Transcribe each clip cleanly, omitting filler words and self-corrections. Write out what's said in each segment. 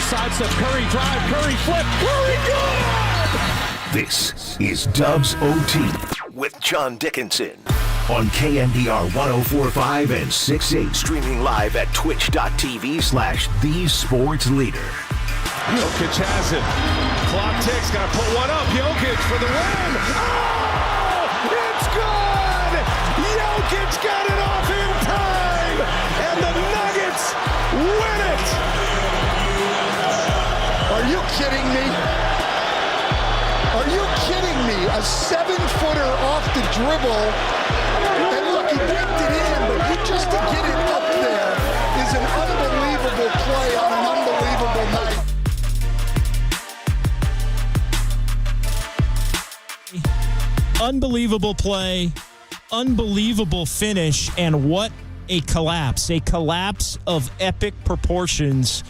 sidestep, Curry drive, Curry flip, Curry good! This is Dubs OT with John Dickinson on KNBR 104.5 and 6.8. Streaming live at twitch.tv/thesportsleader. Jokic has it. Clock ticks, got to put one up. Jokic for the win. Oh, it's good! Jokic got it off in time, and the Nuggets win it! Are you kidding me? Are you kidding me? A 7-footer off the dribble, and look, he picked it in, but just to get it up there is an unbelievable play on an unbelievable night. Unbelievable play, unbelievable finish, and what a collapse of epic proportions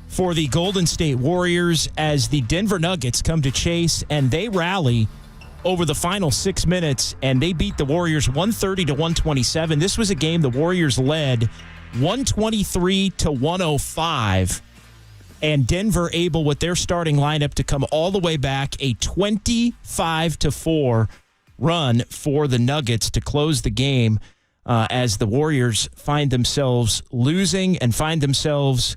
for the Golden State Warriors as the Denver Nuggets come to chase, and they rally over the final 6 minutes, and they beat the Warriors 130-127. This was a game the Warriors led 123-105, and Denver able with their starting lineup to come all the way back, a 25-4 run for the Nuggets to close the game as the Warriors find themselves losing and find themselves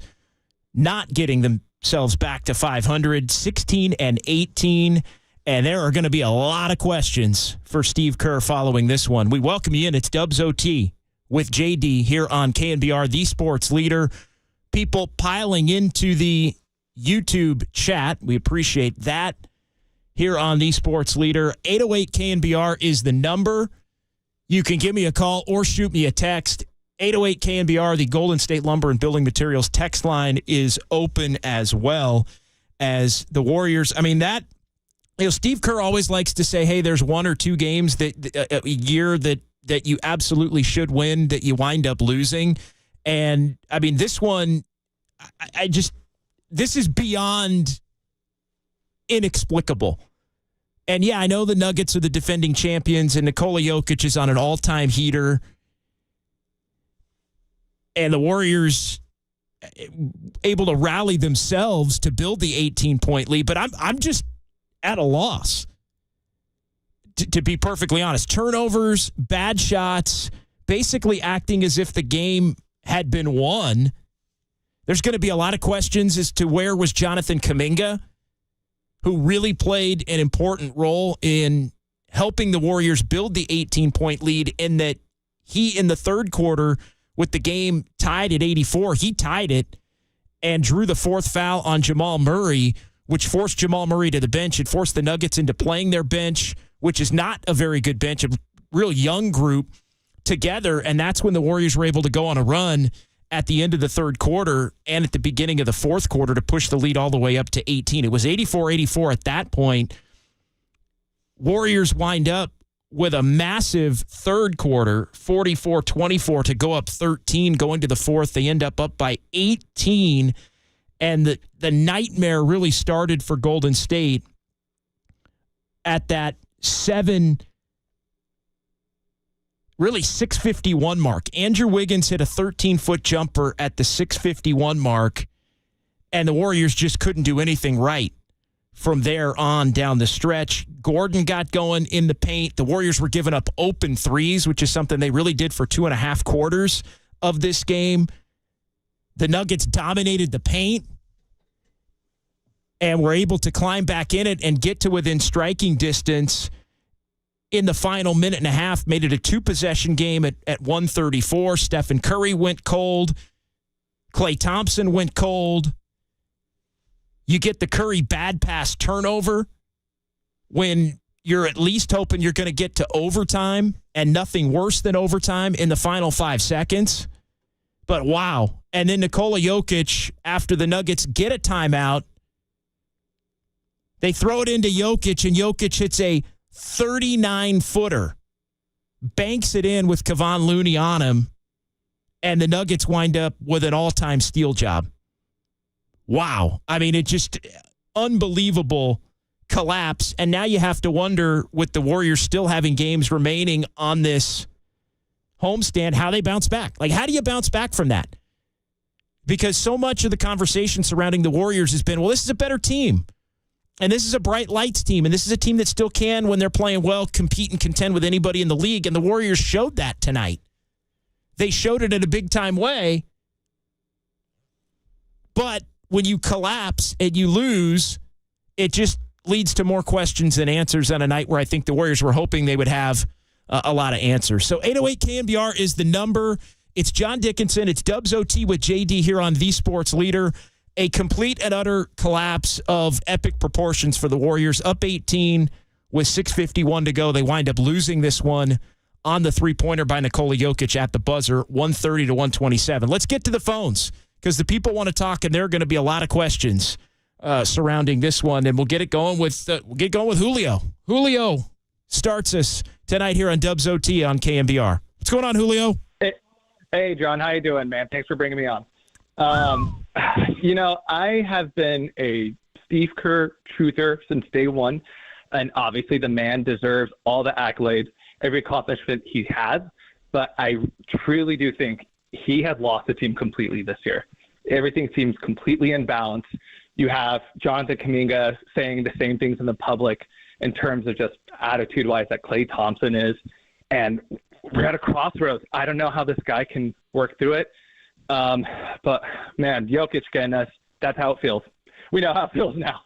not getting themselves back to 500, 16-18, and there are going to be a lot of questions for Steve Kerr following this one. We welcome you in. It's Dubs OT with JD here on KNBR, the sports leader. People piling into the YouTube chat. We appreciate that. Here on the Sports Leader, 808 KNBR is the number. You can give me a call or shoot me a text. 808 KNBR, the Golden State Lumber and Building Materials text line is open as well as the Warriors. I mean, Steve Kerr always likes to say, hey, there's one or two games that a year that you absolutely should win that you wind up losing. And I mean, this one, this is beyond inexplicable. And yeah, I know the Nuggets are the defending champions and Nikola Jokic is on an all-time heater. And the Warriors able to rally themselves to build the 18-point lead. But I'm just at a loss, to be perfectly honest. Turnovers, bad shots, basically acting as if the game had been won. There's going to be a lot of questions as to where was Jonathan Kuminga, who really played an important role in helping the Warriors build the 18-point lead, in that he, in the third quarter, with the game tied at 84, he tied it and drew the fourth foul on Jamal Murray, which forced Jamal Murray to the bench. It forced the Nuggets into playing their bench, which is not a very good bench, a real young group together, and that's when the Warriors were able to go on a run at the end of the third quarter and at the beginning of the fourth quarter to push the lead all the way up to 18. It was 84-84 at that point. Warriors wind up with a massive third quarter, 44-24 to go up 13. Going to the fourth, they end up by 18. And the nightmare really started for Golden State at that 6:51 mark. Andrew Wiggins hit a 13-foot jumper at the 6:51 mark, and the Warriors just couldn't do anything right from there on down the stretch. Gordon got going in the paint. The Warriors were giving up open threes, which is something they really did for 2.5 quarters of this game. The Nuggets dominated the paint and were able to climb back in it and get to within striking distance in the final minute and a half. Made it a 2-possession game at 134. Stephen Curry went cold. Klay Thompson went cold. You get the Curry bad pass turnover when you're at least hoping you're going to get to overtime, and nothing worse than overtime in the final 5 seconds. But wow. And then Nikola Jokic, after the Nuggets get a timeout, they throw it into Jokic, and Jokic hits a 39-footer, banks it in with Kevon Looney on him, and the Nuggets wind up with an all-time steal job. Wow. I mean, it just unbelievable collapse. And now you have to wonder, with the Warriors still having games remaining on this homestand, how they bounce back. Like, how do you bounce back from that? because so much of the conversation surrounding the Warriors has been, well, this is a better team. And this is a bright lights team. And this is a team that still can, when they're playing well, compete and contend with anybody in the league. And the Warriors showed that tonight. They showed it in a big-time way. But when you collapse and you lose, it just leads to more questions than answers on a night where I think the Warriors were hoping they would have a lot of answers. So 808 KNBR is the number. It's John Dickinson. It's Dubs OT with JD here on The Sports Leader. A complete and utter collapse of epic proportions for the Warriors. Up 18 with 6:51 to go. They wind up losing this one on the three-pointer by Nikola Jokic at the buzzer, 130 to 127. Let's get to the phones because the people want to talk, and there are going to be a lot of questions surrounding this one. And we'll get going with Julio. Julio starts us tonight here on Dubs OT on KNBR. What's going on, Julio? Hey, John. How you doing, man? Thanks for bringing me on. I have been a Steve Kerr truther since day one, and obviously the man deserves all the accolades, every accomplishment he has, but I truly do think he has lost the team completely this year. Everything seems completely imbalanced. You have Jonathan Kuminga saying the same things in the public in terms of just attitude-wise that Klay Thompson is, and we're at a crossroads. I don't know how this guy can work through it. But, man, Jokic getting us, that's how it feels. We know how it feels now.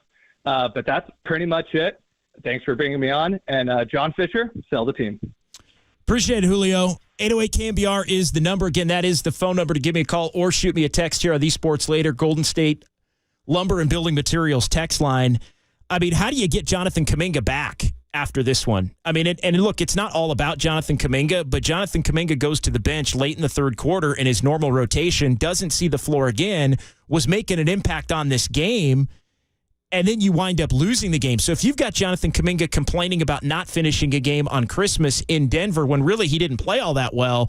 But that's pretty much it. Thanks for bringing me on. And John Fisher, sell the team. Appreciate it, Julio. 808 KNBR is the number. Again, that is the phone number to give me a call or shoot me a text here on The Sports Later. Golden State Lumber and Building Materials text line. I mean, how do you get Jonathan Kuminga back after this one? I mean, and look, it's not all about Jonathan Kuminga, but Jonathan Kuminga goes to the bench late in the third quarter in his normal rotation, doesn't see the floor again, was making an impact on this game, and then you wind up losing the game. So if you've got Jonathan Kuminga complaining about not finishing a game on Christmas in Denver when really he didn't play all that well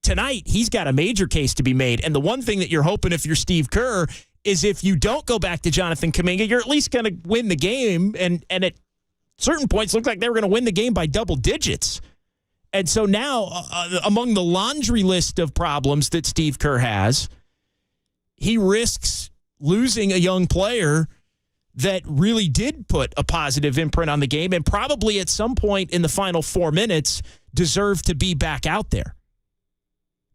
tonight he's got a major case to be made. And the one thing that you're hoping if you're Steve Kerr is if you don't go back to Jonathan Kuminga, you're at least going to win the game, and at certain points looked like they were going to win the game by double digits. And so now, among the laundry list of problems that Steve Kerr has, he risks losing a young player that really did put a positive imprint on the game and probably at some point in the final 4 minutes deserved to be back out there.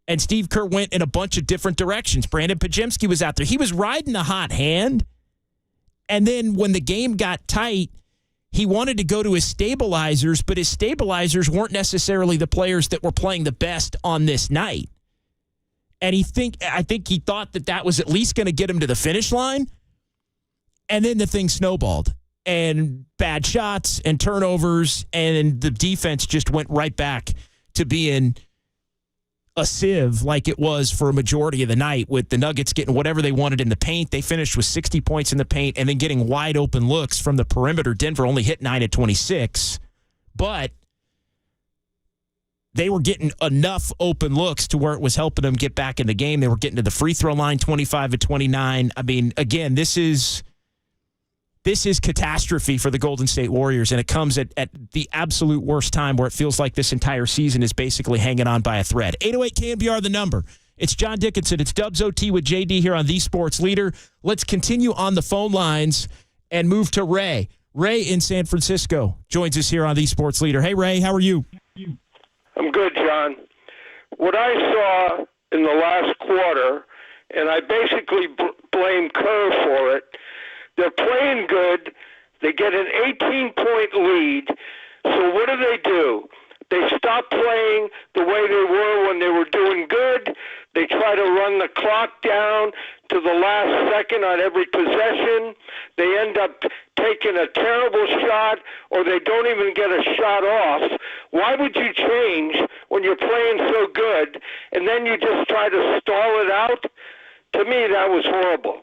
And Steve Kerr went in a bunch of different directions. Brandon Podziemski was out there. He was riding a hot hand. And then when the game got tight, he wanted to go to his stabilizers, but his stabilizers weren't necessarily the players that were playing the best on this night. And I think he thought that was at least going to get him to the finish line. And then the thing snowballed. And bad shots and turnovers, and the defense just went right back to being a sieve like it was for a majority of the night, with the Nuggets getting whatever they wanted in the paint. They finished with 60 points in the paint and then getting wide open looks from the perimeter. Denver only hit 9 of 26, but they were getting enough open looks to where it was helping them get back in the game. They were getting to the free throw line 25 of 29. I mean, again, this is catastrophe for the Golden State Warriors, and it comes at the absolute worst time where it feels like this entire season is basically hanging on by a thread. 808 KNBR, the number. It's John Dickinson. It's Dubs OT with JD here on The Sports Leader. Let's continue on the phone lines and move to Ray. Ray in San Francisco joins us here on The Sports Leader. Hey, Ray, how are you? I'm good, John. What I saw in the last quarter, and I basically blame Kerr for it, they're playing good. They get an 18-point lead. So what do? They stop playing the way they were when they were doing good. They try to run the clock down to the last second on every possession. They end up taking a terrible shot, or they don't even get a shot off. Why would you change when you're playing so good, and then you just try to stall it out? To me, that was horrible.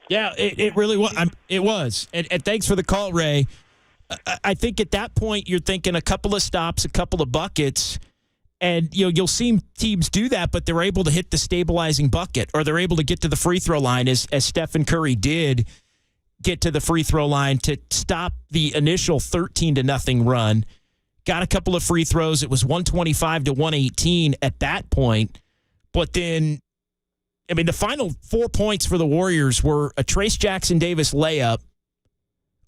Yeah, it really was. It was. And thanks for the call, Ray. I think at that point you're thinking a couple of stops, a couple of buckets, and you'll see teams do that, but they're able to hit the stabilizing bucket, or they're able to get to the free throw line as Stephen Curry did get to the free throw line to stop the initial 13-0 run. Got a couple of free throws. It was 125 to 118 at that point, but then I mean, the final 4 points for the Warriors were a Trace Jackson-Davis layup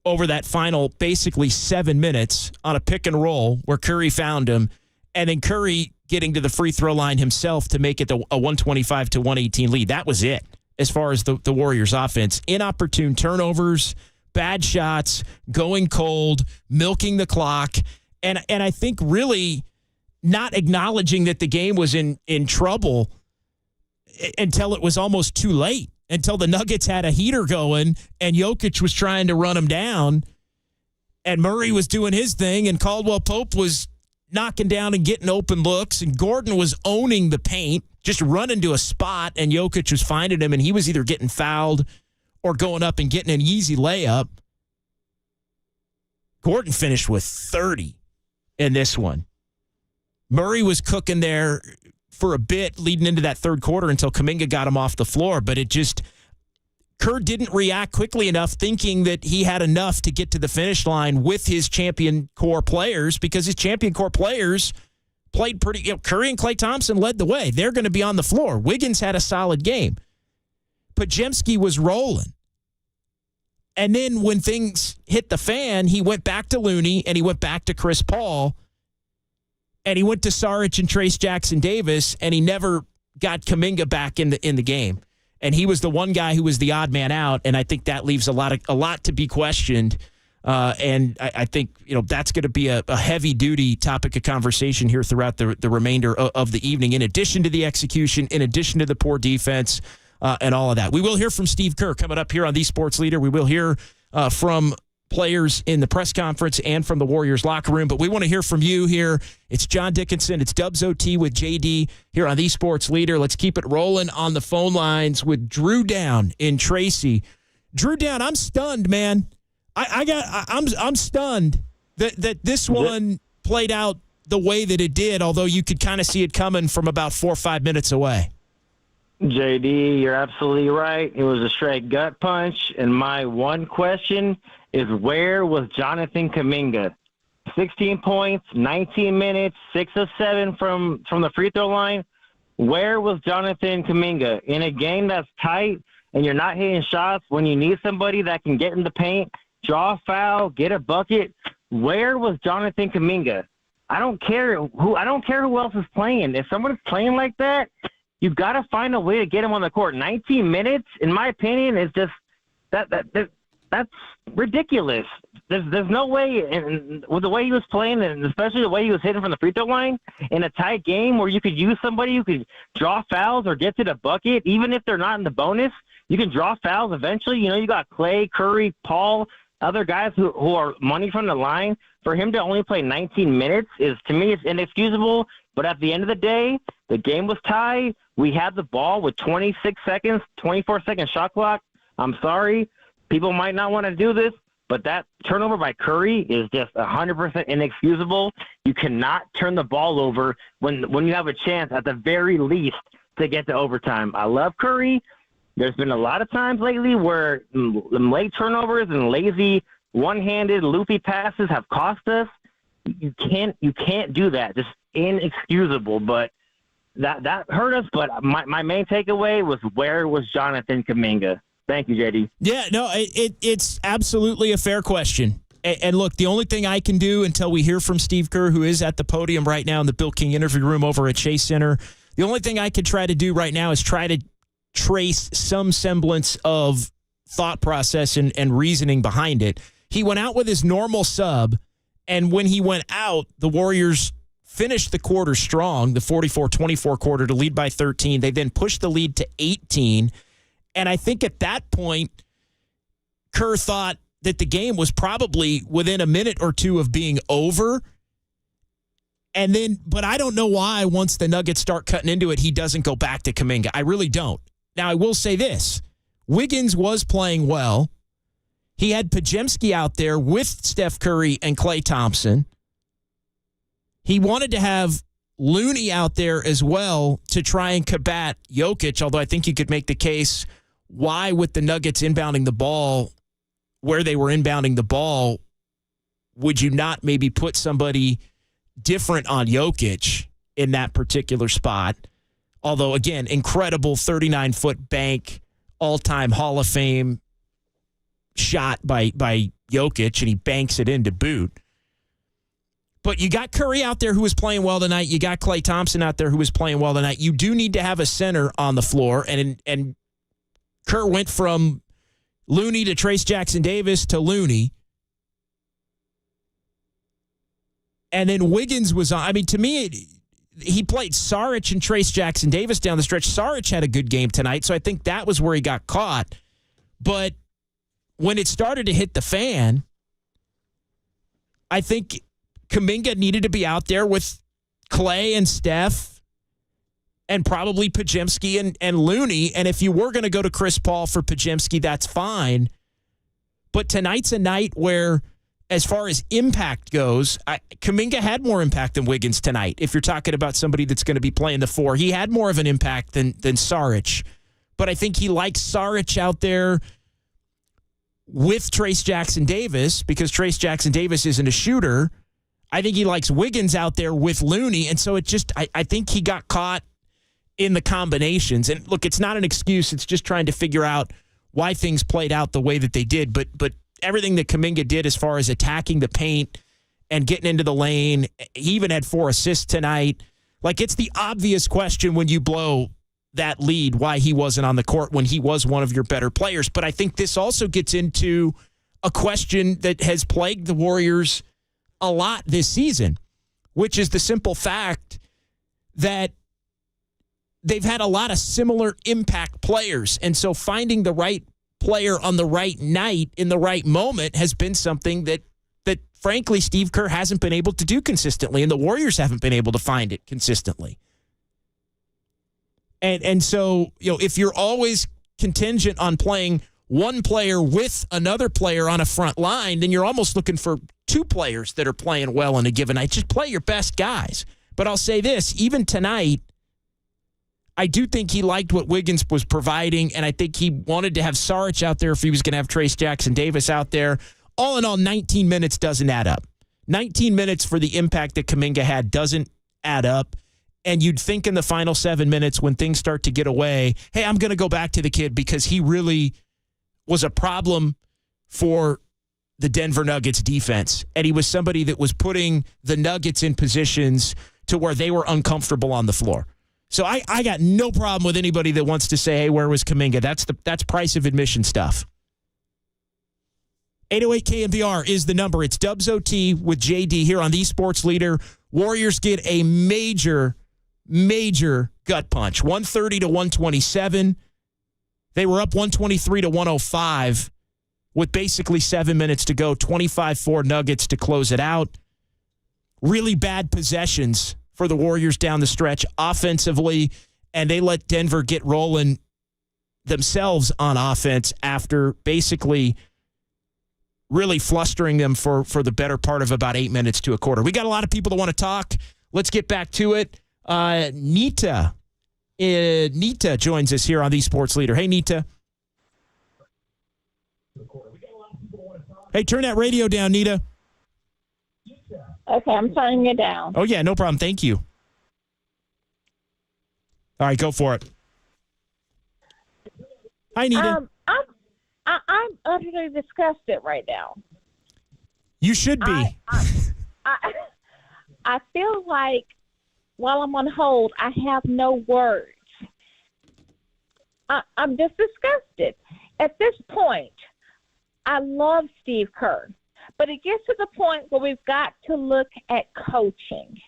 over that final basically 7 minutes on a pick and roll where Curry found him, and then Curry getting to the free throw line himself to make it a 125-118 lead. That was it as far as the Warriors' offense. Inopportune turnovers, bad shots, going cold, milking the clock, and I think really not acknowledging that the game was in trouble until it was almost too late, until the Nuggets had a heater going and Jokic was trying to run him down and Murray was doing his thing and Caldwell Pope was knocking down and getting open looks and Gordon was owning the paint, just running to a spot, and Jokic was finding him and he was either getting fouled or going up and getting an easy layup. Gordon finished with 30 in this one. Murray was cooking there for a bit leading into that third quarter until Kuminga got him off the floor, but Kerr didn't react quickly enough thinking that he had enough to get to the finish line with his champion core players, because his champion core players played pretty. Curry and Klay Thompson led the way. They're going to be on the floor. Wiggins had a solid game. Podziemski was rolling. And then when things hit the fan, he went back to Looney and he went back to Chris Paul. And he went to Saric and Trace Jackson-Davis, and he never got Kuminga back in the game. And he was the one guy who was the odd man out, and I think that leaves a lot to be questioned. And I think that's going to be a heavy-duty topic of conversation here throughout the remainder of the evening, in addition to the execution, in addition to the poor defense, and all of that. We will hear from Steve Kerr coming up here on The Sports Leader. We will hear from players in the press conference and from the Warriors locker room, but we want to hear from you here. It's John Dickinson. It's Dubs OT with JD here on The Sports Leader. Let's keep it rolling on the phone lines with Drew Down in Tracy. Drew Down, I'm stunned, man. I'm stunned that this one played out the way that it did, although you could kind of see it coming from about 4 or 5 minutes away. JD, you're absolutely right. It was a straight gut punch, and my one question is, where was Jonathan Kuminga? 16 points, 19 minutes, 6 of 7 from the free throw line. Where was Jonathan Kuminga? In a game that's tight and you're not hitting shots, when you need somebody that can get in the paint, draw a foul, get a bucket, where was Jonathan Kuminga? I don't care who else is playing. If someone's playing like that, you've got to find a way to get him on the court. 19 minutes, in my opinion, is just that's ridiculous. There's no way, and with the way he was playing, and especially the way he was hitting from the free throw line, in a tight game where you could use somebody who could draw fouls or get to the bucket, even if they're not in the bonus, you can draw fouls eventually. You got Klay, Curry, Paul, other guys who are money from the line. For him to only play 19 minutes is, to me, it's inexcusable. But at the end of the day, the game was tied. We had the ball with 26 seconds, 24-second shot clock. I'm sorry. People might not want to do this, but that turnover by Curry is just 100% inexcusable. You cannot turn the ball over when you have a chance, at the very least, to get to overtime. I love Curry. There's been a lot of times lately where late turnovers and lazy one-handed loopy passes have cost us. You can't do that. Just inexcusable. But that hurt us. But my main takeaway was, where was Jonathan Kuminga? Thank you, JD. Yeah, no, it's absolutely a fair question. And look, the only thing I can do until we hear from Steve Kerr, who is at the podium right now in the Bill King interview room over at Chase Center, the only thing I could try to do right now is try to trace some semblance of thought process and reasoning behind it. He went out with his normal sub, and when he went out, the Warriors finished the quarter strong, the 44-24 quarter, to lead by 13. They then pushed the lead to 18. And I think at that point, Kerr thought that the game was probably within a minute or two of being over. And then, but I don't know why once the Nuggets start cutting into it, he doesn't go back to Kuminga. I really don't. Now, I will say this. Wiggins was playing well. He had Podziemski out there with Steph Curry and Klay Thompson. He wanted to have Looney out there as well to try and combat Jokic, although I think you could make the case, why with the Nuggets inbounding the ball, where they were inbounding the ball, would you not maybe put somebody different on Jokic in that particular spot? Although, again, incredible 39-foot bank, all-time Hall of Fame shot by Jokic, and he banks it in to boot. But you got Curry out there who was playing well tonight. You got Klay Thompson out there who was playing well tonight. You do need to have a center on the floor, and Kerr went from Looney to Trace Jackson-Davis to Looney. And then Wiggins was on. I mean, to me, he played Saric and Trace Jackson-Davis down the stretch. Saric had a good game tonight, so I think that was where he got caught. But when it started to hit the fan, I think Kuminga needed to be out there with Klay and Steph and probably Podziemski and Looney. And if you were going to go to Chris Paul for Podziemski, that's fine. But tonight's a night where, as far as impact goes, Kuminga had more impact than Wiggins tonight. If you're talking about somebody that's going to be playing the four, he had more of an impact than Saric. But I think he likes Saric out there with Trace Jackson-Davis because Trace Jackson-Davis isn't a shooter. I think he likes Wiggins out there with Looney. And so I think he got caught in the combinations. And look, it's not an excuse. It's just trying to figure out why things played out the way that they did. But everything that Kuminga did as far as attacking the paint and getting into the lane, he even had 4 assists tonight. Like, it's the obvious question when you blow that lead why he wasn't on the court when he was one of your better players. But I think this also gets into a question that has plagued the Warriors a lot this season, which is the simple fact that they've had a lot of similar impact players. And so finding the right player on the right night in the right moment has been something that frankly Steve Kerr hasn't been able to do consistently, and the Warriors haven't been able to find it consistently. And so, if you're always contingent on playing one player with another player on a front line, then you're almost looking for 2 players that are playing well in a given night. Just play your best guys. But I'll say this, even tonight, I do think he liked what Wiggins was providing, and I think he wanted to have Saric out there if he was going to have Trace Jackson-Davis out there. All in all, 19 minutes doesn't add up. 19 minutes for the impact that Kuminga had doesn't add up. And you'd think in the final 7 minutes when things start to get away, hey, I'm going to go back to the kid because he really was a problem for the Denver Nuggets defense. And he was somebody that was putting the Nuggets in positions to where they were uncomfortable on the floor. So I got no problem with anybody that wants to say, hey, where was Kuminga? That's price of admission stuff. 808 KNBR is the number. It's Dubs OT with JD here on the Sports Leader. Warriors get a major gut punch, 130 to 127. They were up 123 to 105 with basically 7 minutes to go, 25-4 Nuggets to close it out. Really bad possessions for the Warriors down the stretch offensively, and they let Denver get rolling themselves on offense after basically really flustering them for the better part of about 8 minutes to a quarter. We got a lot of people that want to talk. Let's get back to it. Nita joins us here on the Sports Leader. Hey, Nita. Hey, turn that radio down, Nita. Okay, I'm turning it down. Oh, yeah, no problem. Thank you. All right, go for it. Hi, Nita. I'm utterly disgusted right now. You should be. I feel like while I'm on hold, I have no words. I'm just disgusted. At this point, I love Steve Kerr, but it gets to the point where we've got to look at coaching.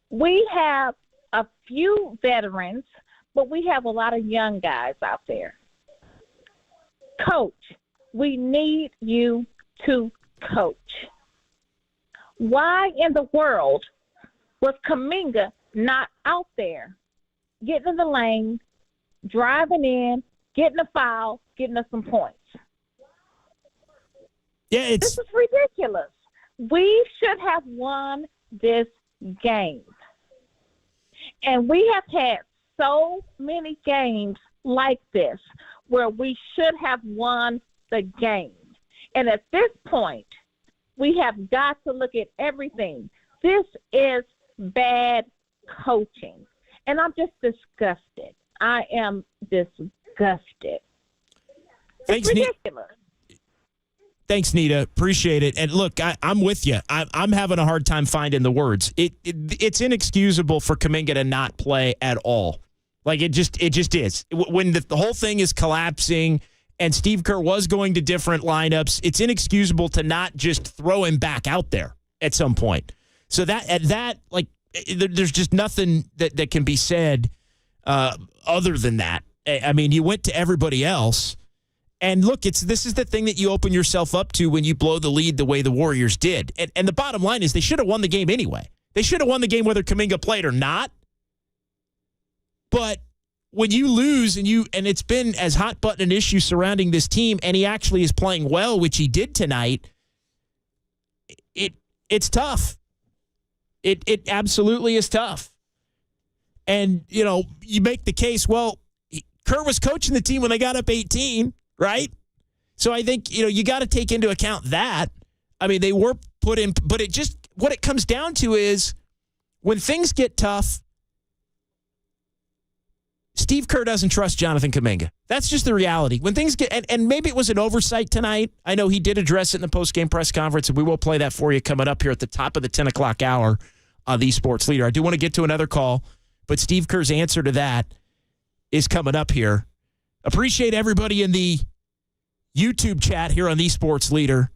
We have a few veterans, but we have a lot of young guys out there. Coach, we need you to coach. Why in the world was Kuminga not out there getting in the lane, driving in, getting a foul, getting us some points? Yeah, This is ridiculous. We should have won this game. And we have had so many games like this where we should have won the game. And at this point, we have got to look at everything. This is bad coaching. And I'm just disgusted. I am disgusted. Thanks, It's ridiculous. Thanks, Nita. Appreciate it. And look, I'm with you. I'm having a hard time finding the words. It's inexcusable for Kuminga to not play at all. Like, it just is. When the whole thing is collapsing and Steve Kerr was going to different lineups, it's inexcusable to not just throw him back out there at some point. So there's just nothing that can be said other than that. I mean, you went to everybody else. And look, this is the thing that you open yourself up to when you blow the lead the way the Warriors did. And the bottom line is they should have won the game anyway. They should have won the game whether Kuminga played or not. But when you lose and it's been as hot button an issue surrounding this team, and he actually is playing well, which he did tonight, it's tough. It absolutely is tough. And, you make the case, well, Kerr was coaching the team when they got up 18. Right? So I think, you got to take into account that. I mean, they were put in, but what it comes down to is when things get tough, Steve Kerr doesn't trust Jonathan Kuminga. That's just the reality. When things get, and maybe it was an oversight tonight. I know he did address it in the post-game press conference, and we will play that for you coming up here at the top of the 10 o'clock hour on the Sports Leader. I do want to get to another call, but Steve Kerr's answer to that is coming up here. Appreciate everybody in the YouTube chat here on the Sports Leader.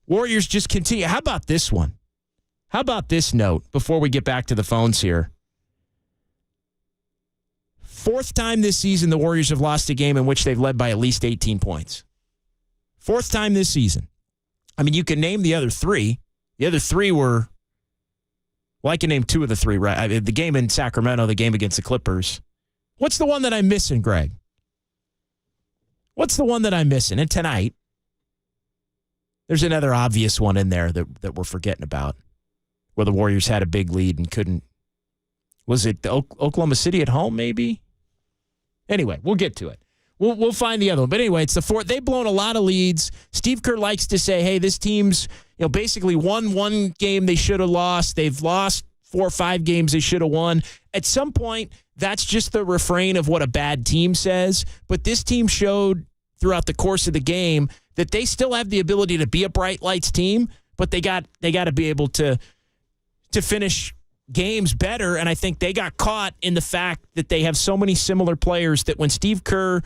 Warriors just continue. How about this one? How about this note before we get back to the phones here? Fourth time this season the Warriors have lost a game in which they've led by at least 18 points. Fourth time this season. I mean, you can name the other three. The other three were, well, I can name two of the three, right? The game in Sacramento, the game against the Clippers. What's the one that I'm missing, Greg? What's the one that I'm missing? And tonight, there's another obvious one in there that we're forgetting about, where the Warriors had a big lead and couldn't. Was it the Oklahoma City at home, maybe? Anyway, we'll get to it. We'll find the other one. But anyway, it's the fourth. They've blown a lot of leads. Steve Kerr likes to say, hey, this team's basically won one game they should have lost. They've lost 4 or 5 games they should have won. At some point, that's just the refrain of what a bad team says. But this team showed throughout the course of the game that they still have the ability to be a bright lights team, but they got to be able to finish games better. And I think they got caught in the fact that they have so many similar players that when Steve Kerr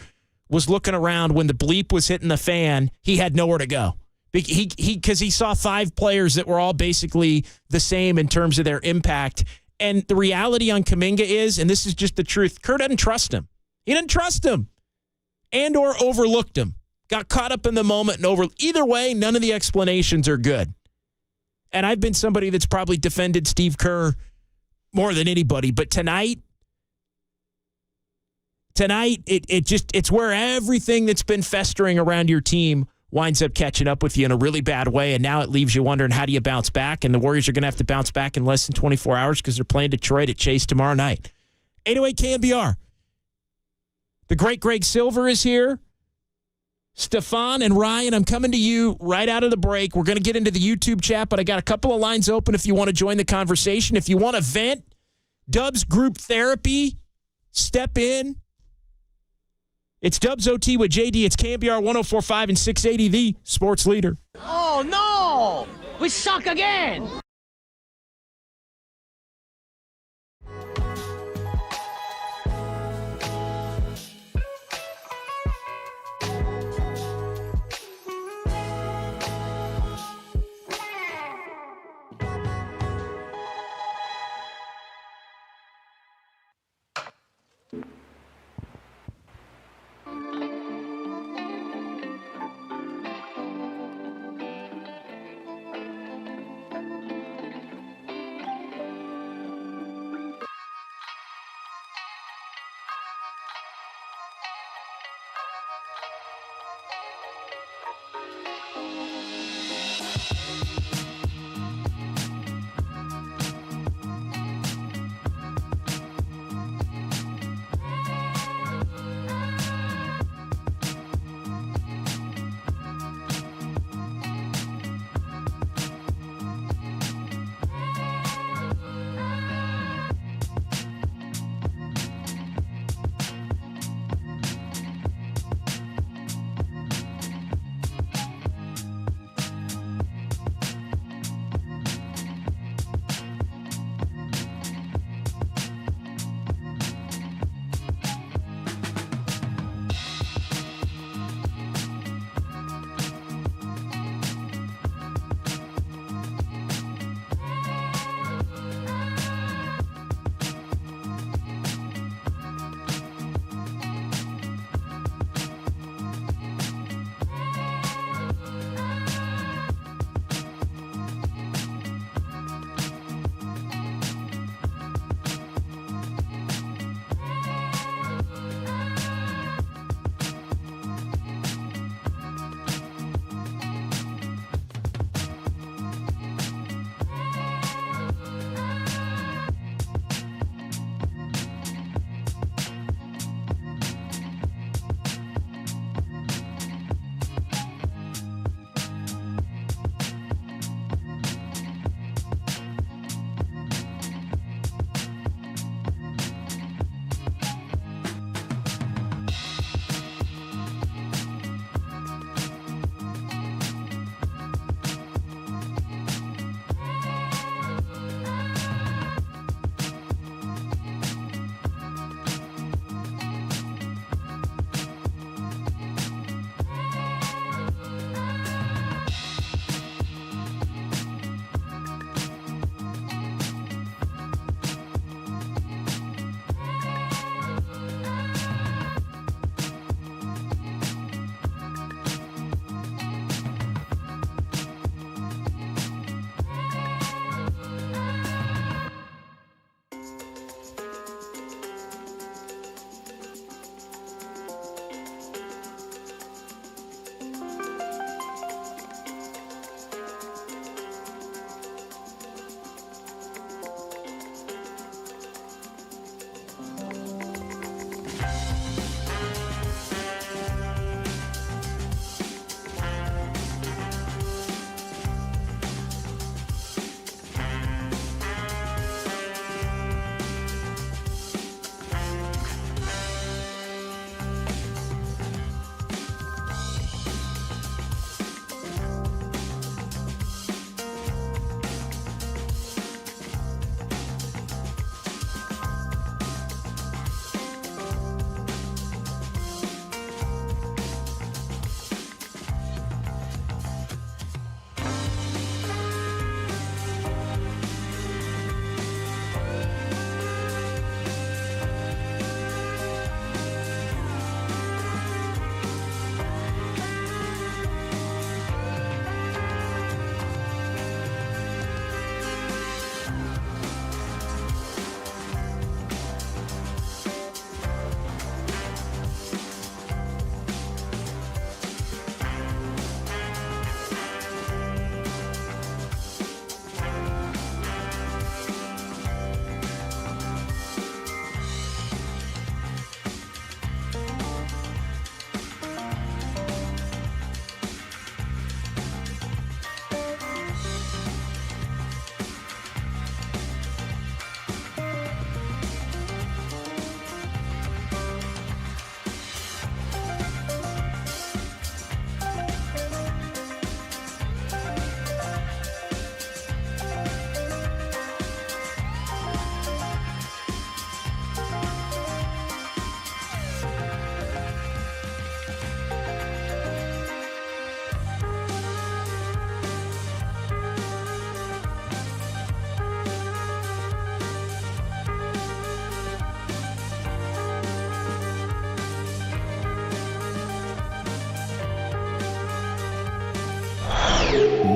was looking around, when the bleep was hitting the fan, he had nowhere to go. Because he saw 5 players that were all basically the same in terms of their impact. And the reality on Kuminga is, and this is just the truth, Kerr doesn't trust him. He doesn't trust him and or overlooked him. Got caught up in the moment and either way, none of the explanations are good. And I've been somebody that's probably defended Steve Kerr more than anybody, but tonight, it's where everything that's been festering around your team winds up catching up with you in a really bad way, and now it leaves you wondering, how do you bounce back? And the Warriors are going to have to bounce back in less than 24 hours because they're playing Detroit at Chase tomorrow night. 808 KNBR. The great Greg Silver is here. Stefan and Ryan, I'm coming to you right out of the break. We're going to get into the YouTube chat, but I got a couple of lines open if you want to join the conversation. If you want to vent, Dubs Group Therapy, step in. It's Dubs OT with JD. It's KNBR 104.5 and 680, the Sports Leader. Oh, no! We suck again!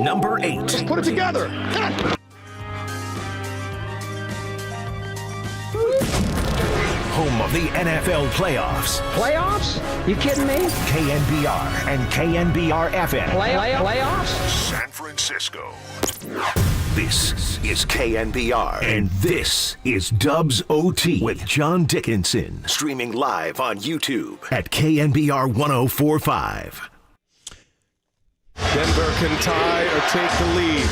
Number 8. Just put it together. Home of the NFL playoffs. Playoffs? You kidding me? KNBR and KNBR FM. Playoffs? San Francisco. This is KNBR, and this is Dubs OT with John Dickinson, streaming live on YouTube at KNBR 1045. Denver can tie or take the lead.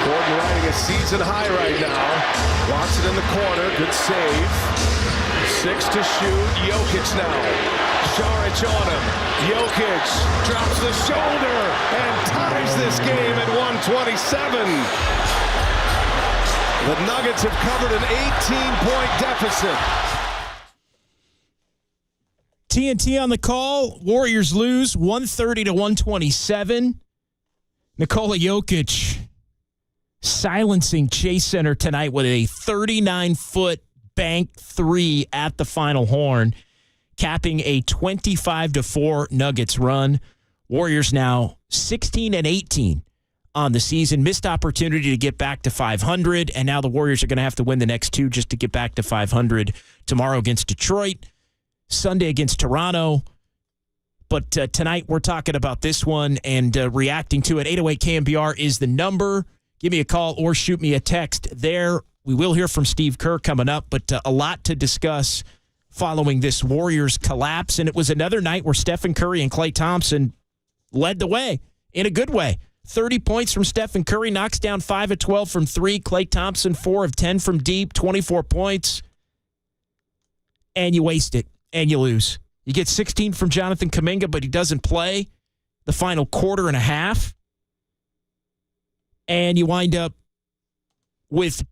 Gordon riding a season high right now. Watson in the corner, good save. 6 to shoot, Jokic now. Šarić on him. Jokic drops the shoulder and ties this game at 127. The Nuggets have covered an 18-point deficit. TNT on the call. Warriors lose 130 to 127. Nikola Jokic silencing Chase Center tonight with a 39-foot bank three at the final horn, capping a 25-4 Nuggets run. Warriors now 16-18 on the season. Missed opportunity to get back to 500, and now the Warriors are going to have to win the next two just to get back to 500 tomorrow against Detroit, Sunday against Toronto. But tonight we're talking about this one and reacting to it. 808 KNBR is the number. Give me a call or shoot me a text there. We will hear from Steve Kerr coming up, but a lot to discuss following this Warriors collapse. And it was another night where Stephen Curry and Klay Thompson led the way in a good way. 30 points from Stephen Curry, knocks down 5 of 12 from 3. Klay Thompson, 4 of 10 from deep, 24 points. And you waste it, and you lose. You get 16 from Jonathan Kuminga, but he doesn't play the final quarter and a half. And you wind up with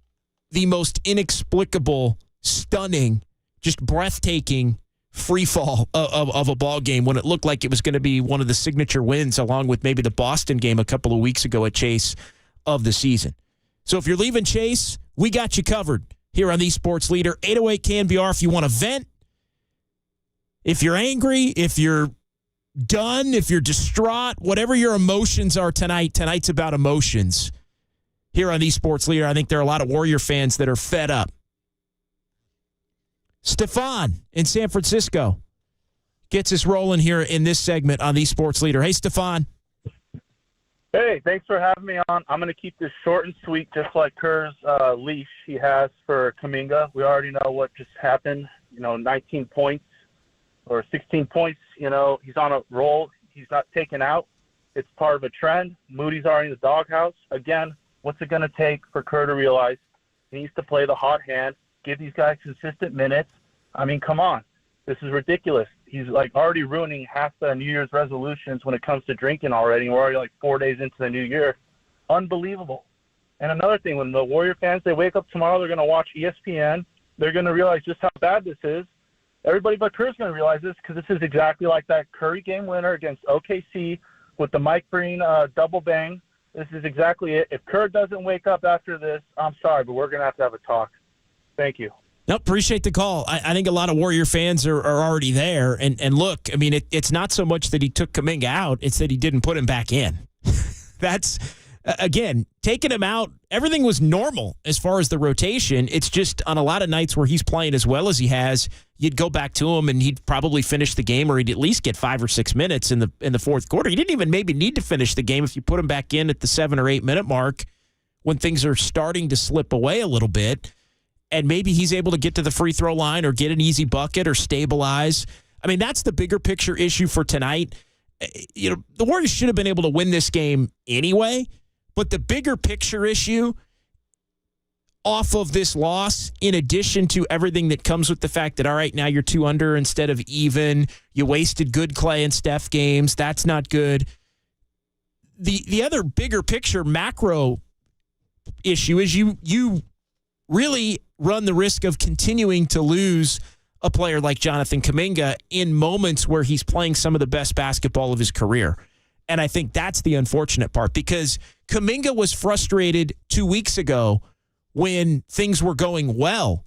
the most inexplicable, stunning, just breathtaking free fall of a ball game when it looked like it was going to be one of the signature wins, along with maybe the Boston game a couple of weeks ago at Chase, of the season. So if you're leaving Chase, we got you covered here on the Sports Leader. 808 KNBR if you want to vent. If you're angry, if you're done, if you're distraught, whatever your emotions are tonight, tonight's about emotions. Here on the Sports Leader, I think there are a lot of Warrior fans that are fed up. Stefan in San Francisco gets us rolling here in this segment on the Sports Leader. Hey, Stefan. Hey, thanks for having me on. I'm going to keep this short and sweet, just like Kerr's leash he has for Kuminga. We already know what just happened. 19 points or 16 points. He's on a roll. He's not taken out. It's part of a trend. Moody's already in the doghouse. Again, what's it going to take for Kerr to realize he needs to play the hot hand, give these guys consistent minutes? I mean, come on. This is ridiculous. He's already ruining half the New Year's resolutions when it comes to drinking already. We're already 4 days into the new year. Unbelievable. And another thing, when the Warrior fans, they wake up tomorrow, they're going to watch ESPN. They're going to realize just how bad this is. Everybody but Kerr's going to realize this, because this is exactly like that Curry game winner against OKC with the Mike Breen double bang. This is exactly it. If Kerr doesn't wake up after this, I'm sorry, but we're going to have a talk. Thank you. No, appreciate the call. I think a lot of Warrior fans are already there. And look, I mean, it's not so much that he took Kuminga out, it's that he didn't put him back in. That's, again, taking him out, everything was normal as far as the rotation. It's just on a lot of nights where he's playing as well as he has, you'd go back to him and he'd probably finish the game, or he'd at least get 5 or 6 minutes in the fourth quarter. You didn't even maybe need to finish the game if you put him back in at the 7 or 8 minute mark when things are starting to slip away a little bit. And maybe he's able to get to the free throw line or get an easy bucket or stabilize. I mean, that's the bigger picture issue for tonight. The Warriors should have been able to win this game anyway. But the bigger picture issue off of this loss, in addition to everything that comes with the fact that, all right, now you're 2 under instead of even. You wasted good Klay and Steph games. That's not good. The other bigger picture macro issue is you really run the risk of continuing to lose a player like Jonathan Kuminga in moments where he's playing some of the best basketball of his career. And I think that's the unfortunate part, because Kuminga was frustrated 2 weeks ago when things were going well,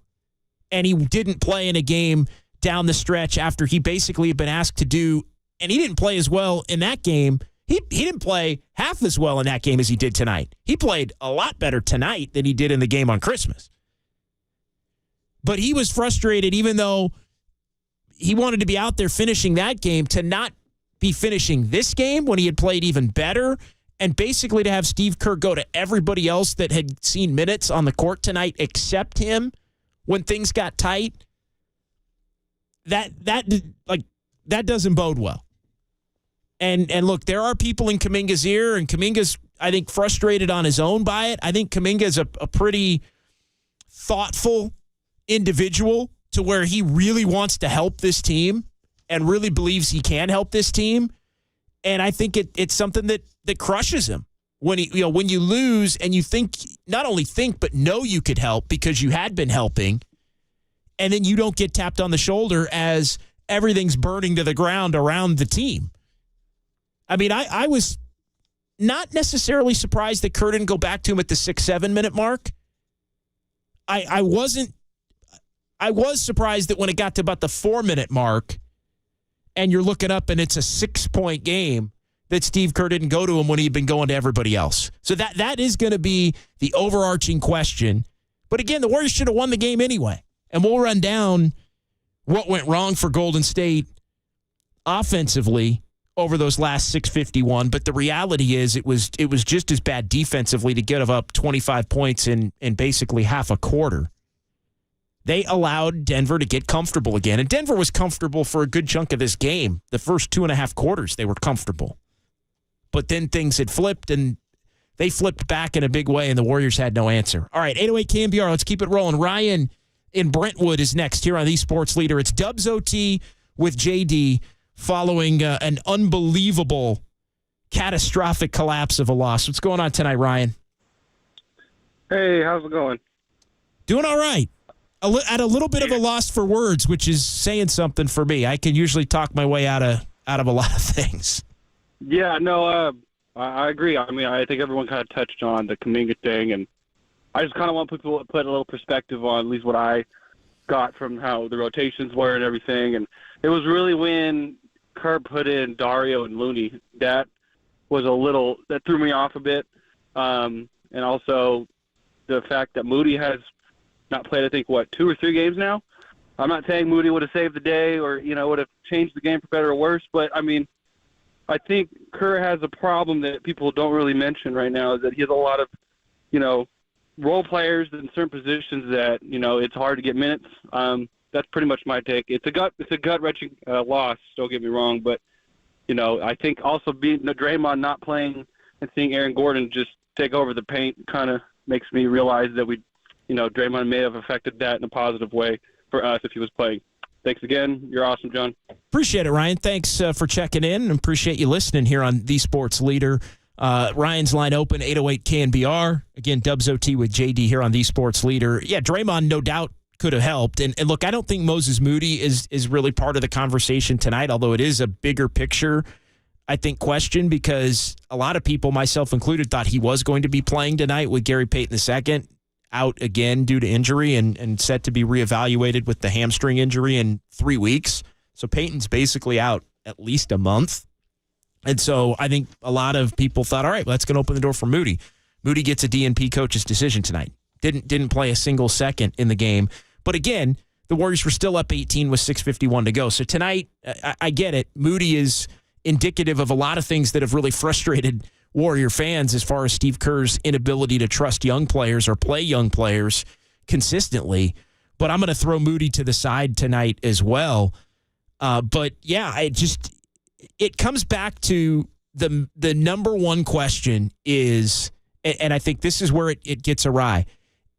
and he didn't play in a game down the stretch after he basically had been asked to do, and he didn't play as well in that game He didn't play half as well in that game as he did tonight. He played a lot better tonight than he did in the game on Christmas. But he was frustrated, even though he wanted to be out there finishing that game, to not be finishing this game when he had played even better, and basically to have Steve Kerr go to everybody else that had seen minutes on the court tonight except him when things got tight. That doesn't bode well. And look, there are people in Kuminga's ear, and Kuminga's, I think, frustrated on his own by it. I think Kuminga is a pretty thoughtful individual to where he really wants to help this team and really believes he can help this team. And I think it's something that crushes him when when you lose and you think, not only think, but know you could help because you had been helping, and then you don't get tapped on the shoulder as everything's burning to the ground around the team. I mean, I was not necessarily surprised that Kerr didn't go back to him at the 6-7 minute mark. I was surprised that when it got to about the 4-minute mark and you're looking up and it's a 6-point game, that Steve Kerr didn't go to him when he'd been going to everybody else. So that is going to be the overarching question. But again, the Warriors should have won the game anyway. And we'll run down what went wrong for Golden State offensively over those last 6:51. But the reality is it was just as bad defensively to get up 25 points in basically half a quarter. They allowed Denver to get comfortable again. And Denver was comfortable for a good chunk of this game. The first 2.5 quarters, they were comfortable. But then things had flipped, and they flipped back in a big way, and the Warriors had no answer. All right, 808 KNBR, let's keep it rolling. Ryan in Brentwood is next here on the Sports Leader. It's Dubs OT with JD following an unbelievable, catastrophic collapse of a loss. What's going on tonight, Ryan? Hey, how's it going? Doing all right. At a little bit of a loss for words, which is saying something for me. I can usually talk my way out of a lot of things. Yeah, no, I agree. I mean, I think everyone kind of touched on the Kuminga thing, and I just kind of want people to put a little perspective on at least what I got from how the rotations were and everything. And it was really when Kerr put in Dario and Looney that threw me off a bit. And also the fact that Moody has not played, I think, 2 or 3 games now. I'm not saying Moody would have saved the day or, would have changed the game for better or worse, but, I mean, I think Kerr has a problem that people don't really mention right now, is that he has a lot of, role players in certain positions that, it's hard to get minutes. That's pretty much my take. It's a gut-wrenching loss, don't get me wrong, but, I think also Draymond not playing and seeing Aaron Gordon just take over the paint kind of makes me realize that Draymond may have affected that in a positive way for us if he was playing. Thanks again. You're awesome, John. Appreciate it, Ryan. Thanks for checking in, and appreciate you listening here on The Sports Leader. Ryan's line open, 808 KNBR. Again, Dubs OT with JD here on The Sports Leader. Yeah, Draymond no doubt could have helped. And look, I don't think Moses Moody is really part of the conversation tonight, although it is a bigger picture, I think, question, because a lot of people, myself included, thought he was going to be playing tonight with Gary Payton II out again due to injury and set to be reevaluated with the hamstring injury in 3 weeks. So Payton's basically out at least a month. And so I think a lot of people thought, all right, that's going to open the door for Moody. Moody gets a DNP coach's decision tonight. Didn't play a single second in the game. But again, the Warriors were still up 18 with 6:51 to go. So tonight, I get it. Moody is indicative of a lot of things that have really frustrated Warrior fans as far as Steve Kerr's inability to trust young players or play young players consistently. But I'm going to throw Moody to the side tonight as well. But yeah, it comes back to the number one question is, and I think this is where it gets awry.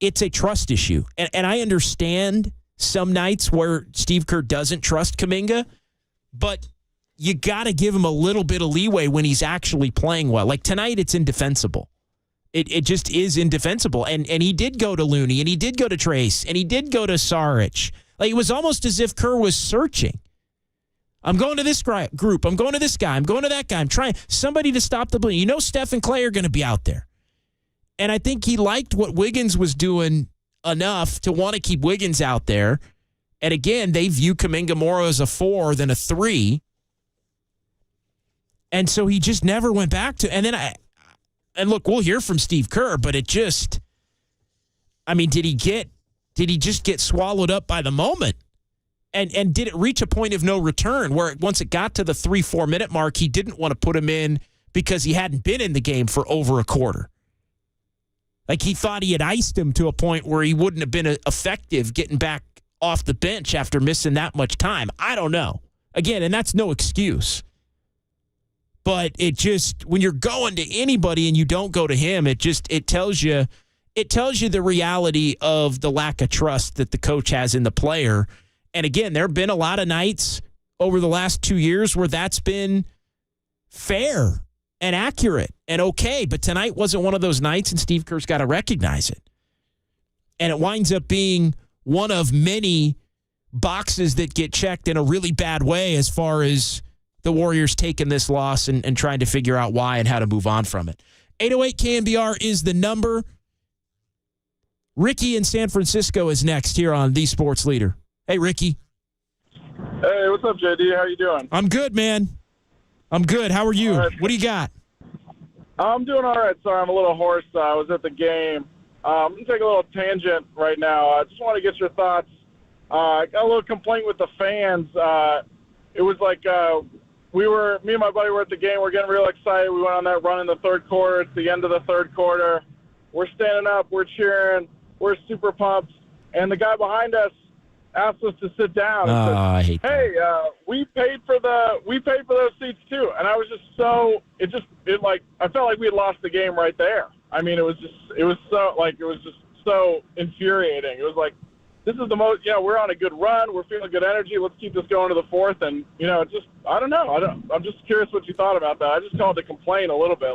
It's a trust issue. And I understand some nights where Steve Kerr doesn't trust Kuminga, but you got to give him a little bit of leeway when he's actually playing well. Like tonight, it's indefensible. It just is indefensible. And he did go to Looney, and he did go to Trace, and he did go to Saric. Like, it was almost as if Kerr was searching. I'm going to this group. I'm going to this guy. I'm going to that guy. I'm trying somebody to stop the bleeding. Steph and Clay are going to be out there. And I think he liked what Wiggins was doing enough to want to keep Wiggins out there. And again, they view Kuminga more as a 4 than a 3. And so he just never went back to. And look, we'll hear from Steve Kerr, but it just, I mean, did he just get swallowed up by the moment? And did it reach a point of no return where once it got to the 3-4 minute mark, he didn't want to put him in because he hadn't been in the game for over a quarter? Like he thought he had iced him to a point where he wouldn't have been effective getting back off the bench after missing that much time. I don't know. Again, and that's no excuse. But it just, when you're going to anybody and you don't go to him, it tells you the reality of the lack of trust that the coach has in the player. And again, there have been a lot of nights over the last 2 years where that's been fair and accurate and okay. But tonight wasn't one of those nights, and Steve Kerr's got to recognize it. And it winds up being one of many boxes that get checked in a really bad way as far as the Warriors taking this loss and trying to figure out why and how to move on from it. 808 KNBR is the number. Ricky in San Francisco is next here on The Sports Leader. Hey, Ricky. Hey, what's up, JD? How you doing? I'm good, man. I'm good. How are you? Right. What do you got? I'm doing all right. Sorry, I'm a little hoarse. I was at the game. I'm going to take a little tangent right now. I just want to get your thoughts. I got a little complaint with the fans. It was like me and my buddy were at the game. We're getting real excited. We went on that run in the third quarter. It's the end of the third quarter. We're standing up. We're cheering. We're super pumped. And the guy behind us asked us to sit down. Oh, said, I hate that. Hey, we paid for those seats too. And I was just I felt like we had lost the game right there. I mean, it was just so infuriating. It was like, this is the most, we're on a good run. We're feeling good energy. Let's keep this going to the fourth. And, I don't know. I'm just curious what you thought about that. I just called to complain a little bit.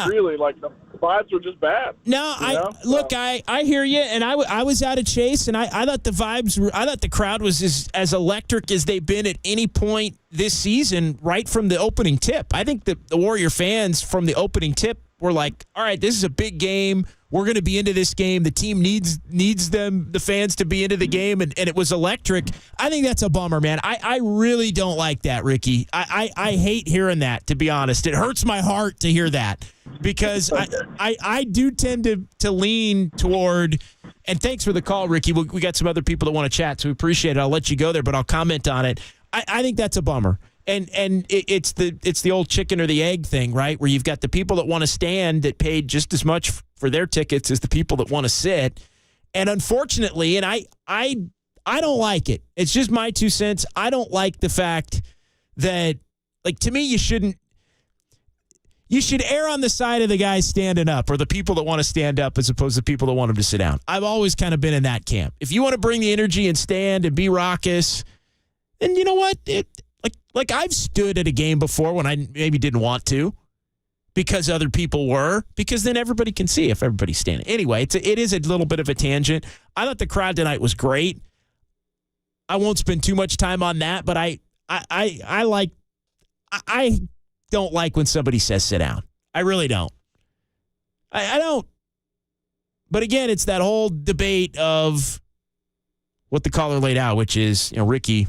Really, the vibes were just bad. No, I hear you. And I was out of Chase, and I thought the crowd was as electric as they've been at any point this season right from the opening tip. I think the Warrior fans from the opening tip were like, all right, this is a big game. We're going to be into this game. The team needs the fans to be into the game, and it was electric. I think that's a bummer, man. I really don't like that, Ricky. I hate hearing that, to be honest. It hurts my heart to hear that because I do tend to lean toward, and thanks for the call, Ricky. We got some other people that want to chat, so we appreciate it. I'll let you go there, but I'll comment on it. I think that's a bummer. And it's the old chicken or the egg thing, right? Where you've got the people that want to stand that paid just as much for their tickets as the people that want to sit. And unfortunately, and I don't like it. It's just my 2 cents. I don't like the fact that, to me, you should err on the side of the guys standing up or the people that want to stand up as opposed to people that want them to sit down. I've always kind of been in that camp. If you want to bring the energy and stand and be raucous, then you know what? Like I've stood at a game before when I maybe didn't want to because other people were, because then everybody can see if everybody's standing. Anyway, it is a little bit of a tangent. I thought the crowd tonight was great. I won't spend too much time on that, but I don't like when somebody says sit down. I really don't. I don't. But again, it's that whole debate of what the caller laid out, which is, Ricky,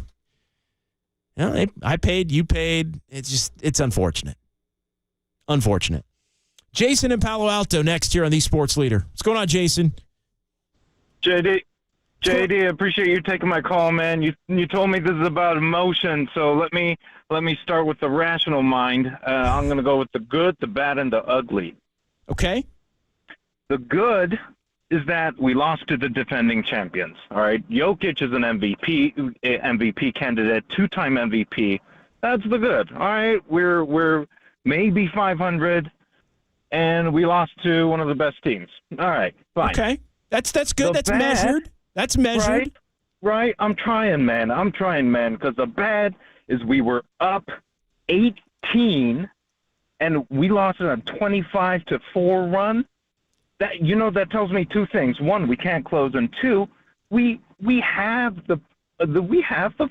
I paid, you paid. It's unfortunate. Unfortunate. Jason in Palo Alto next here on The Sports Leader. What's going on, Jason? JD, I appreciate you taking my call, man. You told me this is about emotion, so let me start with the rational mind. I'm going to go with the good, the bad, and the ugly. Okay. The good is that we lost to the defending champions. All right, Jokic is an MVP candidate, 2-time MVP. That's the good. All right, we're maybe 500, and we lost to one of the best teams. All right, fine. Okay, that's good. That's measured. That's measured. Right. I'm trying, man. Because the bad is we were up 18, and we lost in a 25-4 run. That tells me 2 things. 1, we can't close, and 2, we have the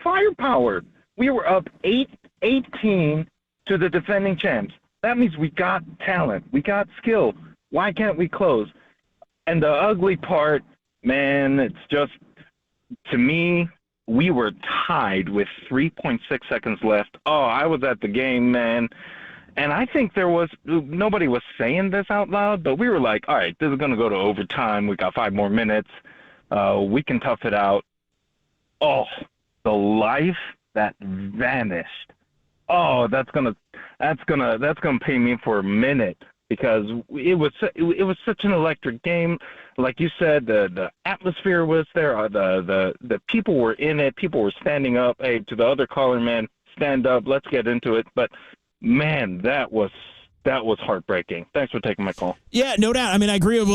firepower. We were up 18 to the defending champs. That means we got talent. We got skill. Why can't we close? And the ugly part, man, it's just, to me, we were tied with 3.6 seconds left. Oh, I was at the game, man. And I think nobody was saying this out loud, but we were like, all right, this is going to go to overtime. We got 5 more minutes. We can tough it out. Oh, the life that vanished. Oh, that's gonna pay me for a minute, because it was such an electric game. Like you said, the atmosphere was there. The people were in it. People were standing up. Hey, to the other caller, man, stand up. Let's get into it. But man, that was heartbreaking. Thanks for taking my call. Yeah, no doubt. I mean, I agree with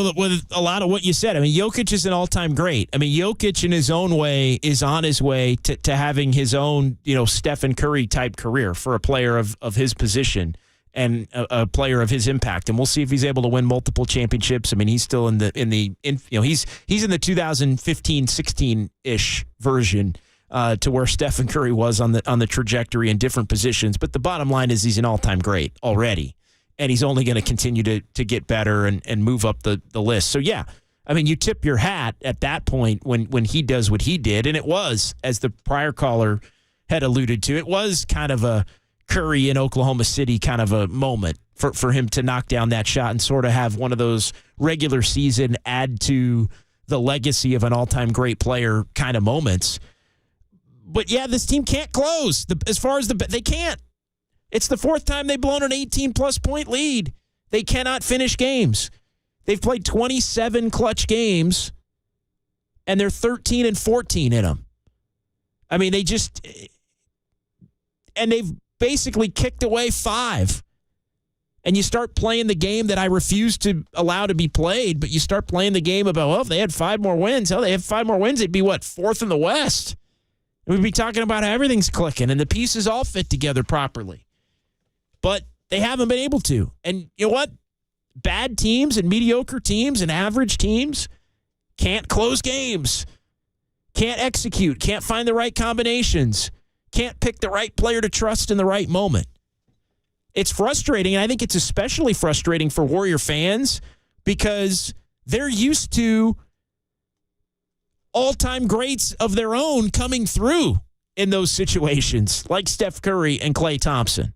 a lot of what you said. I mean, Jokic is an all-time great. I mean, Jokic in his own way is on his way to having his own, Stephen Curry type career for a player of his position and a player of his impact. And we'll see if he's able to win multiple championships. I mean, he's still he's in the 2015-16-ish version to where Stephen Curry was on the trajectory in different positions. But the bottom line is he's an all-time great already. And he's only going to continue to get better and move up the list. So, yeah, I mean, you tip your hat at that point when he does what he did. And it was, as the prior caller had alluded to, it was kind of a Curry in Oklahoma City kind of a moment for him to knock down that shot and sort of have one of those regular season add to the legacy of an all-time great player kind of moments. But, yeah, this team can't close. They can't. It's the 4th time they've blown an 18-plus point lead. They cannot finish games. They've played 27 clutch games, and they're 13-14 in them. I mean, they've basically kicked away 5. And you start playing the game that I refuse to allow to be played, but you start playing the game about, well, if they had 5 more wins, they have 5 more wins, they'd be, 4th in the West? And we'd be talking about how everything's clicking and the pieces all fit together properly. But they haven't been able to. And you know what? Bad teams and mediocre teams and average teams can't close games, can't execute, can't find the right combinations, can't pick the right player to trust in the right moment. It's frustrating, and I think it's especially frustrating for Warrior fans because they're used to all-time greats of their own coming through in those situations, like Steph Curry and Klay Thompson.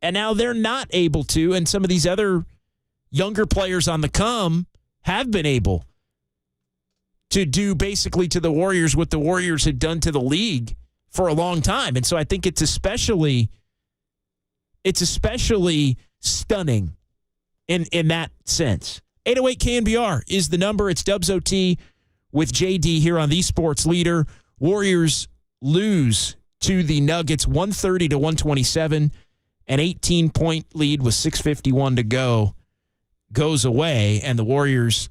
And now they're not able to, and some of these other younger players on the come have been able to do basically to the Warriors what the Warriors had done to the league for a long time. And so I think it's especially stunning in that sense. 808 KNBR is the number. It's Dubs OT with JD here on the Sports Leader. Warriors lose to the Nuggets 130-127. An 18-point lead with 6:51 to go goes away, and the Warriors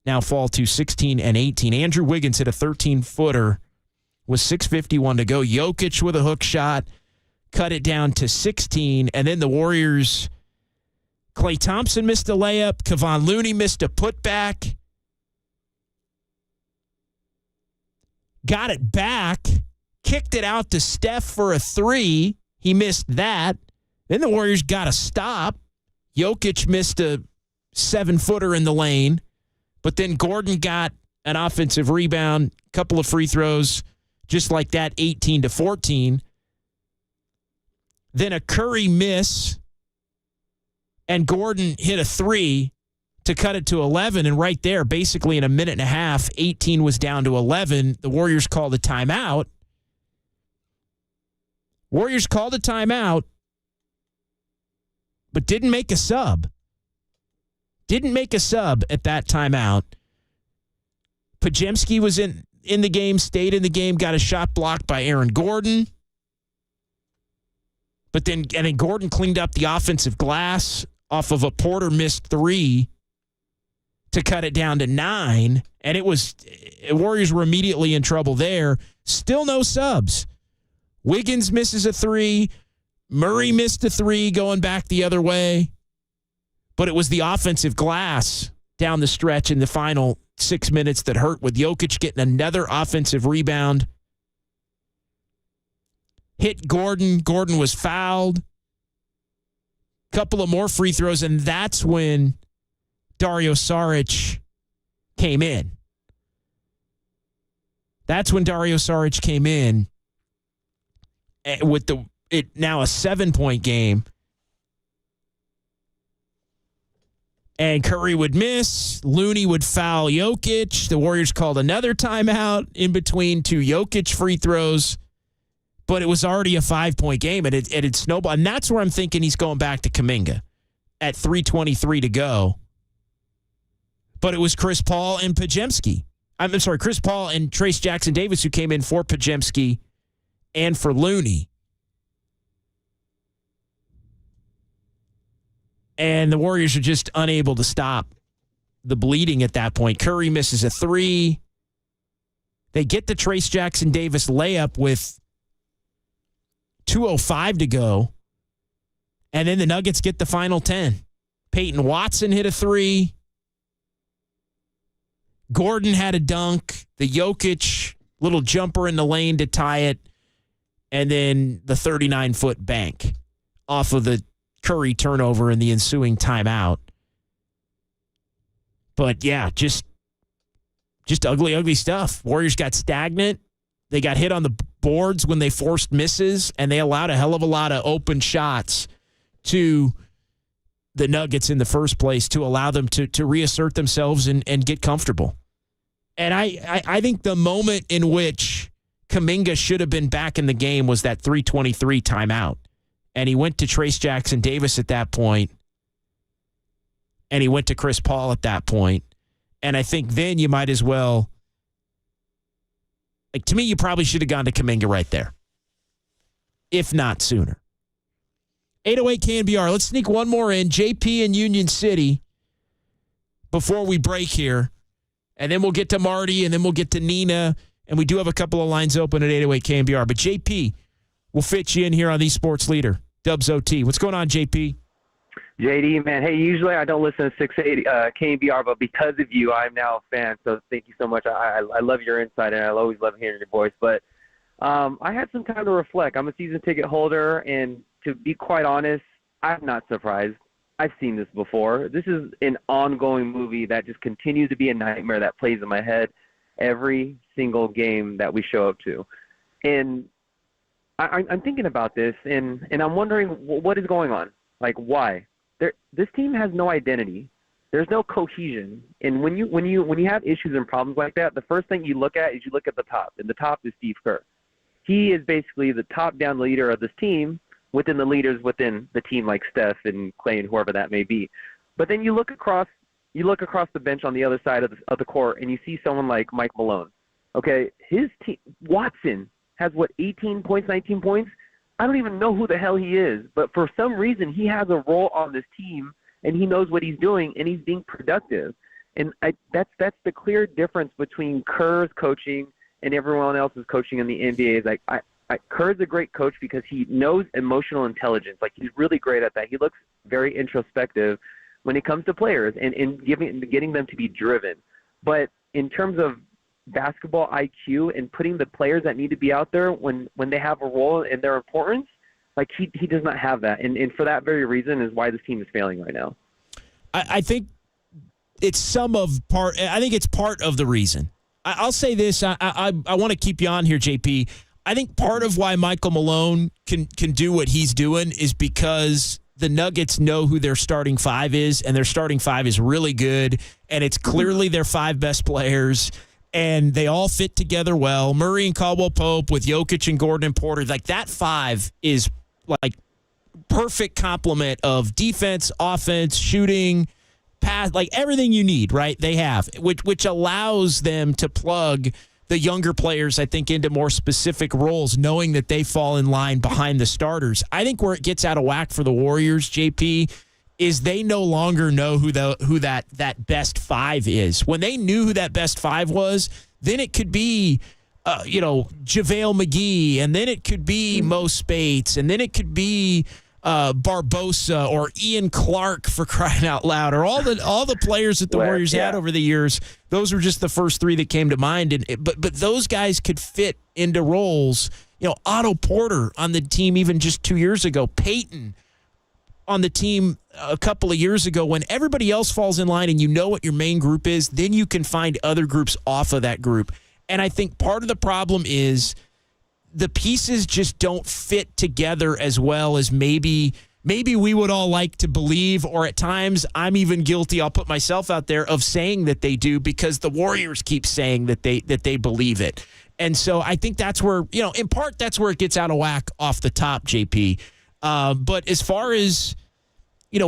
now fall to 16-18. Andrew Wiggins hit a 13-footer with 6:51 to go. Jokic with a hook shot, cut it down to 16, and then the Warriors, Klay Thompson missed a layup. Kevon Looney missed a putback. Got it back, kicked it out to Steph for a 3. He missed that. Then the Warriors got a stop. Jokic missed a 7-footer in the lane. But then Gordon got an offensive rebound, couple of free throws, just like that, 18-14. Then a Curry miss, and Gordon hit a 3 to cut it to 11. And right there, basically in a minute and a half, 18 was down to 11. The Warriors called a timeout. But didn't make a sub. Didn't make a sub at that timeout. Podziemski was in the game, stayed in the game, got a shot blocked by Aaron Gordon. But then Gordon cleaned up the offensive glass off of a Porter missed 3 to cut it down to 9. And Warriors were immediately in trouble there. Still no subs. Wiggins misses a 3. Murray missed a 3 going back the other way. But it was the offensive glass down the stretch in the final 6 minutes that hurt, with Jokic getting another offensive rebound. Hit Gordon. Gordon was fouled. Couple of more free throws, and that's when Dario Saric came in. With it now a 7-point game. And Curry would miss. Looney would foul Jokic. The Warriors called another timeout in between 2 Jokic free throws. But it was already a 5-point game, and it snowballed. And that's where I'm thinking he's going back to Kuminga at 3:23 to go. But it was Chris Paul and Pajemski. I'm sorry, Chris Paul and Trace Jackson-Davis who came in for Pajemski and for Looney. And the Warriors are just unable to stop the bleeding at that point. Curry misses a 3. They get the Trace Jackson-Davis layup with 2:05 to go. And then the Nuggets get the final 10. Peyton Watson hit a 3. Gordon had a dunk. The Jokic little jumper in the lane to tie it. And then the 39-foot bank off of the Curry turnover in the ensuing timeout. But yeah, just ugly stuff. Warriors got stagnant. They got hit on the boards when they forced misses, and they allowed a hell of a lot of open shots to the Nuggets in the first place to allow them to reassert themselves and get comfortable. And I think the moment in which Kuminga should have been back in the game was that 3:23 timeout. And he went to Trace Jackson-Davis at that point, and he went to Chris Paul at that point. And I think then you might as well, like, to me, you probably should have gone to Kuminga right there, if not sooner. 808 KNBR. Let's sneak one more in. JP in Union City before we break here. And then we'll get to Marty, and then we'll get to Nina. And we do have a couple of lines open at 808 KNBR. But JP, we'll fit you in here on the Sports Leader, Dubs OT. What's going on, JP? JD, man. Hey, usually I don't listen to 680 KNBR, but because of you, I'm now a fan. So thank you so much. I love your insight, and I always love hearing your voice. But I had some time to reflect. I'm a season ticket holder, and to be quite honest, I'm not surprised. I've seen this before. This is an ongoing movie that just continues to be a nightmare that plays in my head every single game that we show up to. And I'm thinking about this, and I'm wondering what is going on. Like, why? This team has no identity. There's no cohesion. And when you have issues and problems like that, the first thing you look at is you look at the top, and the top is Steve Kerr. He is basically the top-down leader of this team within the leaders within the team, like Steph and Clay and whoever that may be. But then you look across the bench on the other side of the court, and you see someone like Mike Malone. Okay, his team, Watson, has, 18 points, 19 points? I don't even know who the hell he is, but for some reason he has a role on this team, and he knows what he's doing, and he's being productive. And that's the clear difference between Kerr's coaching and everyone else's coaching in the NBA. Is like Kerr's a great coach because he knows emotional intelligence. Like, he's really great at that. He looks very introspective when it comes to players and getting them to be driven. But in terms of basketball IQ and putting the players that need to be out there when they have a role and their importance, like, he does not have that. And for that very reason is why this team is failing right now. I think it's I think it's part of the reason. I'll say this. I want to keep you on here, JP. I think part of why Michael Malone can do what he's doing is because the Nuggets know who their starting five is, and their starting five is really good, and it's clearly their 5 best players, and they all fit together well. Murray and Caldwell-Pope with Jokic and Gordon and Porter, like, that 5 is like perfect complement of defense, offense, shooting, pass, like everything you need, right? They have, which allows them to plug the younger players, I think, into more specific roles, knowing that they fall in line behind the starters. I think where it gets out of whack for the Warriors, JP, is they no longer know who that best 5 is. When they knew who that best 5 was, then it could be, JaVale McGee, and then it could be Mo Spates, and then it could be Barbosa or Ian Clark, for crying out loud, or all the players that the Warriors had over the years. Those were just the first 3 that came to mind. But those guys could fit into roles. Otto Porter on the team even just 2 years ago. Peyton on the team a couple of years ago. When everybody else falls in line and you know what your main group is, then you can find other groups off of that group. And I think part of the problem is the pieces just don't fit together as well as maybe maybe we would all like to believe, or at times I'm even guilty, I'll put myself out there, of saying that they do because the Warriors keep saying that they believe it. And so I think that's where, in part, that's where it gets out of whack off the top, JP. But as far as,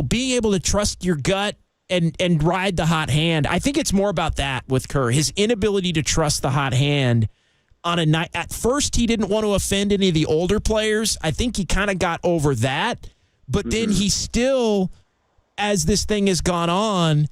being able to trust your gut and ride the hot hand, I think it's more about that with Kerr. His inability to trust the hot hand on a night. At first, he didn't want to offend any of the older players. I think he kind of got over that. But then he still, as this thing has gone on,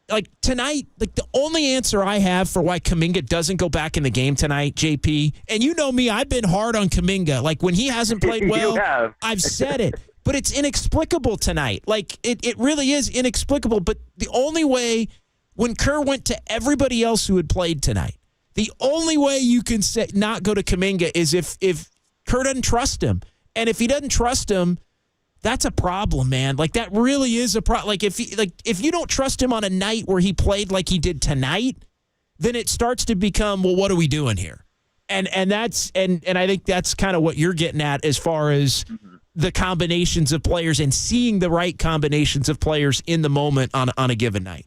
like tonight, like the only answer I have for why Kuminga doesn't go back in the game tonight, JP, and you know me, I've been hard on Kuminga. Like when he hasn't played well, I've said it. But it's inexplicable tonight. Like, it really is inexplicable. But the only way, when Kerr went to everybody else who had played tonight, the only way you can say not go to Kuminga is if Kerr doesn't trust him. And if he doesn't trust him, that's a problem, man. Like, that really is a problem. Like, if you don't trust him on a night where he played like he did tonight, then it starts to become, well, what are we doing here? And that's and I think that's kind of what you're getting at as far as the combinations of players and seeing the right combinations of players in the moment on a given night.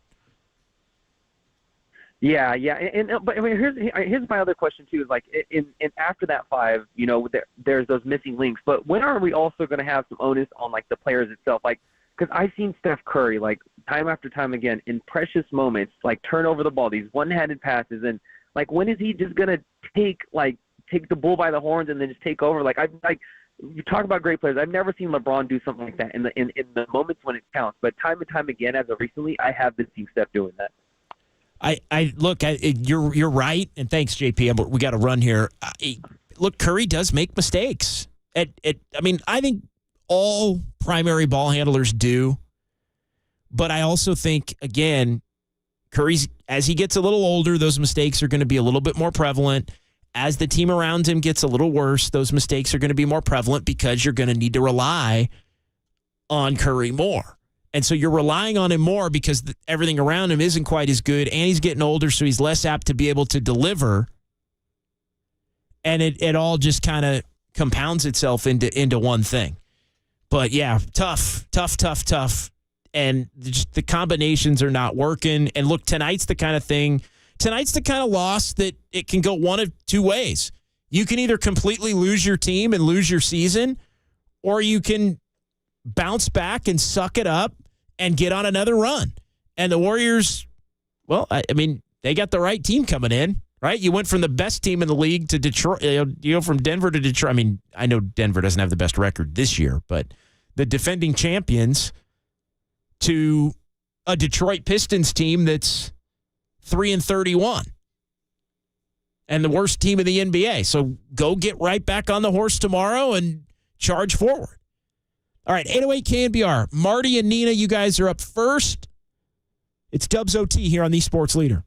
Yeah. But I mean, here's my other question too. Is like in after that 5, there's those missing links. But when are we also going to have some onus on like the players itself? Like, because I've seen Steph Curry like time after time again in precious moments, like turn over the ball, these one-handed passes, and like when is he just going to take the bull by the horns and then just take over? You talk about great players. I've never seen LeBron do something like that in the moments when it counts. But time and time again, as of recently, I have been seeing Steph doing that. You're right, and thanks, JP. We got to run here. Look, Curry does make mistakes. I think all primary ball handlers do, but I also think, again, Curry's, as he gets a little older, those mistakes are going to be a little bit more prevalent. As the team around him gets a little worse, those mistakes are going to be more prevalent because you're going to need to rely on Curry more. And so you're relying on him more because everything around him isn't quite as good, and he's getting older, so he's less apt to be able to deliver. And it all just kind of compounds itself into one thing. But, yeah, tough. And just the combinations are not working. And, look, tonight's the kind of loss that it can go one of two ways. You can either completely lose your team and lose your season, or you can bounce back and suck it up and get on another run. And the Warriors, well, they got the right team coming in, right? You went from the best team in the league to Detroit. You go from Denver to Detroit. I mean, I know Denver doesn't have the best record this year, but the defending champions to a Detroit Pistons team that's 3-31 and the worst team in the NBA. So go get right back on the horse tomorrow and charge forward. All right, 808 KNBR. Marty and Nina, you guys are up first. It's Dubs OT here on the Sports Leader.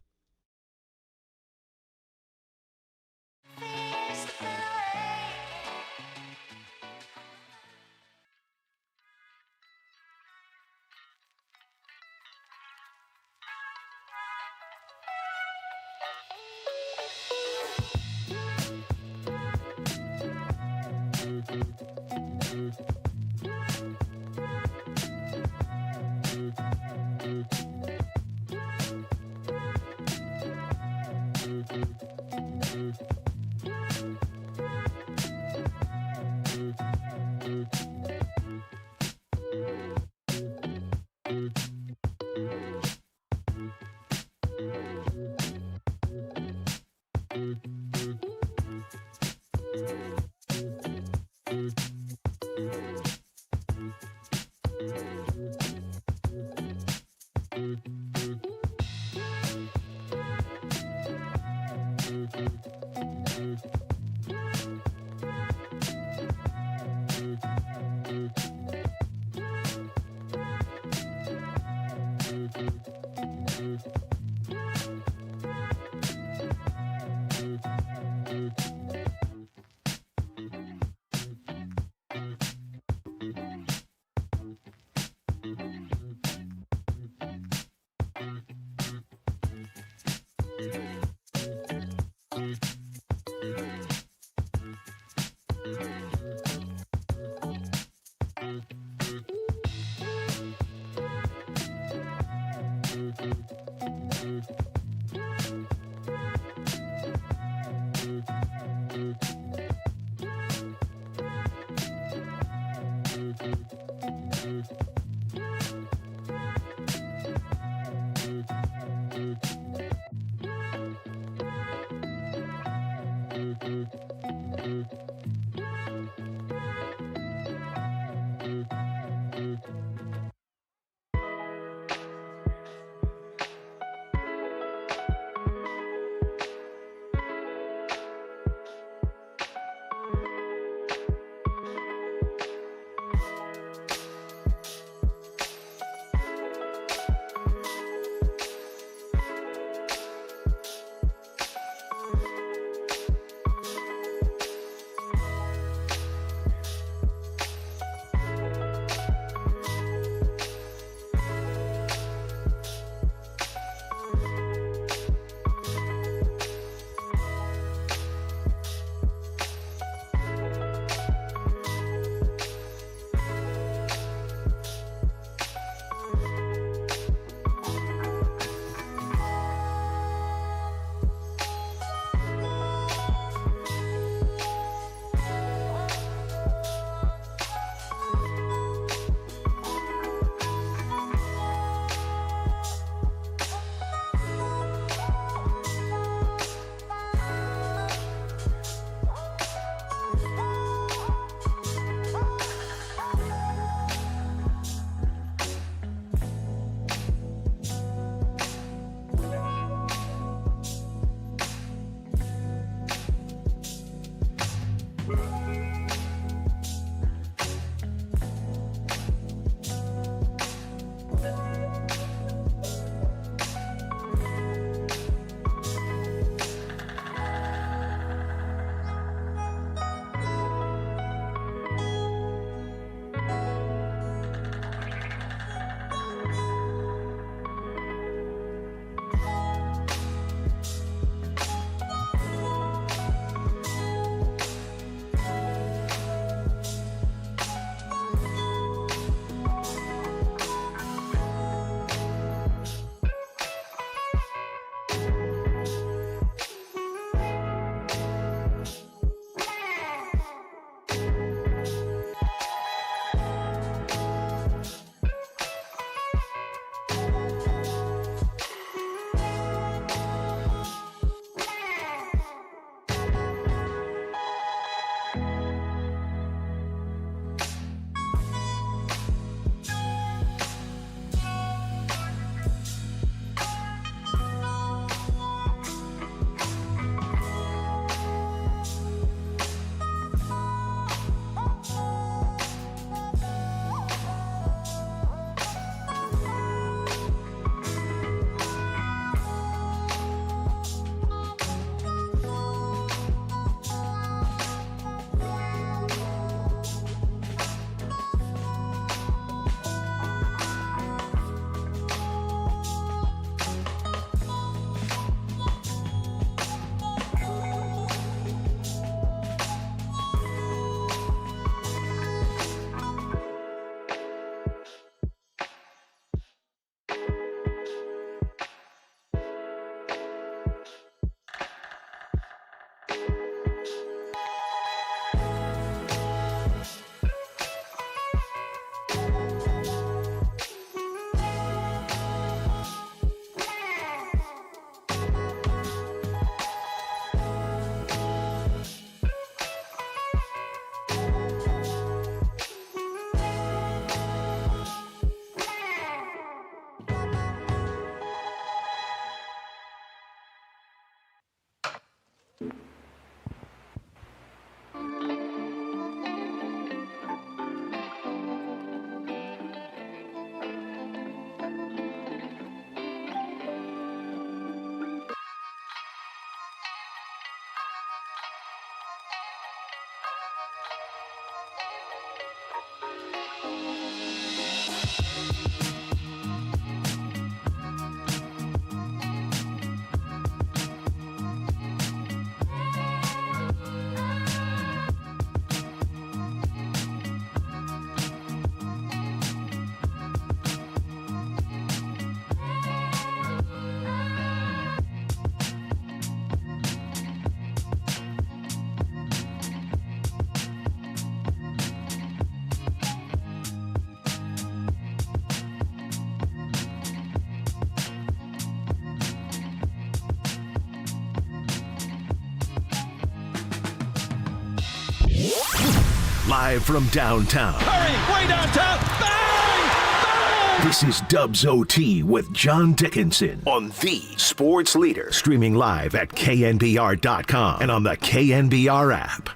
live from downtown. Curry, way downtown. Bang! This is Dubs OT with John Dickinson on the Sports Leader. Streaming live at KNBR.com and on the KNBR app.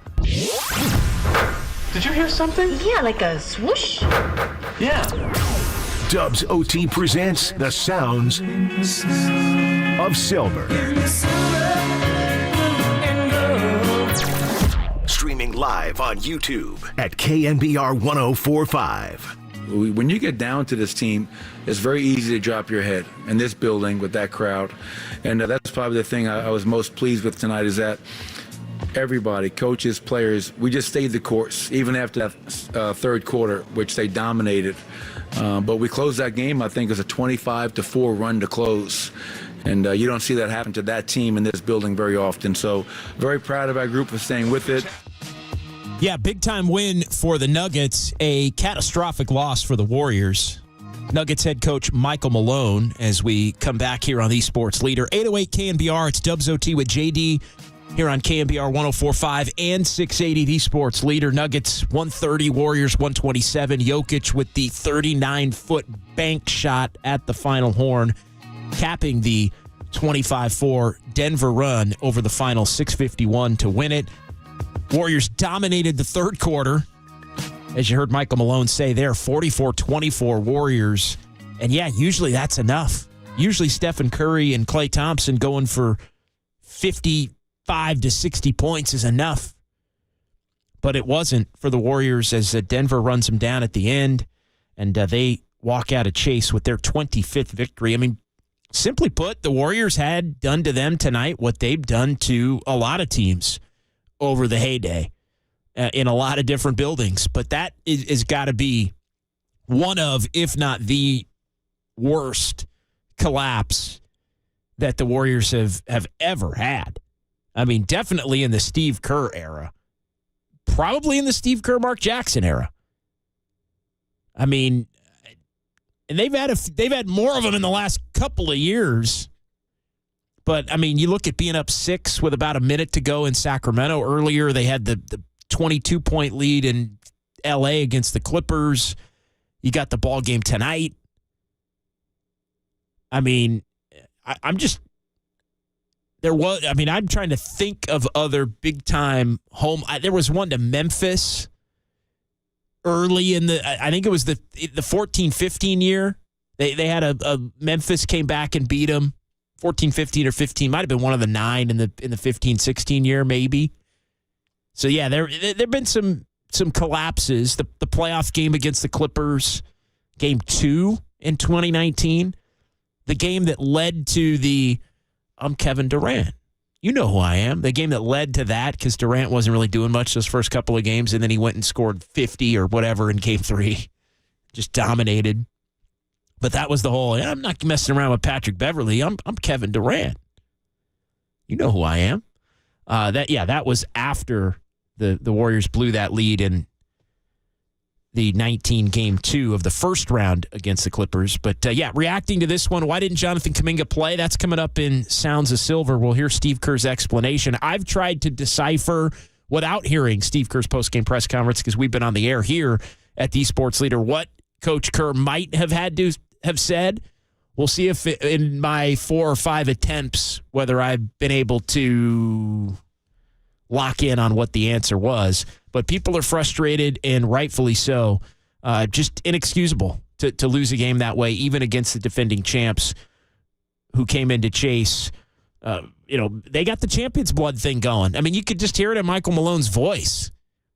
Did you hear something? Yeah, like a swoosh. Yeah. Dubs OT presents the sounds of silver. Streaming live on YouTube at KNBR 1045. When you get down to this team, it's very easy to drop your head in this building with that crowd. And that's probably the thing I was most pleased with tonight is that everybody, coaches, players, we just stayed the course, even after that third quarter, which they dominated. But we closed that game, I think it was a 25-4 run to close. And you don't see that happen to that team in this building very often. So very proud of our group for staying with it. Yeah, big-time win for the Nuggets, a catastrophic loss for the Warriors. Nuggets head coach Michael Malone as we come back here on the Sports Leader. 808 KNBR, it's Dubs OT with JD here on KNBR 1045 and 680, the Sports Leader. Nuggets 130, Warriors 127. Jokic with the 39-foot bank shot at the final horn, capping the 25-4 Denver run over the final 6:51 to win it. Warriors dominated the third quarter. As you heard Michael Malone say there, 44-24 Warriors. And yeah, usually that's enough. Usually Stephen Curry and Klay Thompson going for 55 to 60 points is enough. But it wasn't for the Warriors as Denver runs them down at the end. And they walk out of Chase with their 25th victory. I mean, simply put, the Warriors had done to them tonight what they've done to a lot of teams over the heyday in a lot of different buildings. But that is got to be one of, if not the worst collapse that the Warriors have ever had. I mean, definitely in the Steve Kerr era. Probably in the Steve Kerr, Mark Jackson era. I mean, and they've had more of them in the last couple of years. But, I mean, you look at being up 6 with about a minute to go in Sacramento earlier. They had the 22-point lead in L.A. against the Clippers. You got the ball game tonight. I mean, I'm trying to think of other big-time home. There was one to Memphis early in I think it was the 14-15 year. They had a Memphis came back and beat them. 14-15 or 15 might have been one of the 9 in the 15-16 year, maybe. So yeah, there've been some collapses. The playoff game against the Clippers, game 2 in 2019, the game that led to the I'm Kevin Durant. You know who I am. The game that led to that because Durant wasn't really doing much those first couple of games, and then he went and scored 50 or whatever in game 3, just dominated. But that was the whole, I'm not messing around with Patrick Beverly. I'm Kevin Durant. You know who I am. That was after the Warriors blew that lead in the 19 game 2 of the first round against the Clippers. But reacting to this one, why didn't Jonathan Kuminga play? That's coming up in Sounds of Silver. We'll hear Steve Kerr's explanation. I've tried to decipher without hearing Steve Kerr's postgame press conference because we've been on the air here at the Sports Leader what Coach Kerr might have had to have said. We'll see if in my 4 or 5 attempts whether I've been able to lock in on what the answer was. But people are frustrated, and rightfully so. Just inexcusable to lose a game that way, even against the defending champs who came into Chase. They got the champion's blood thing going. I mean, you could just hear it in Michael Malone's voice.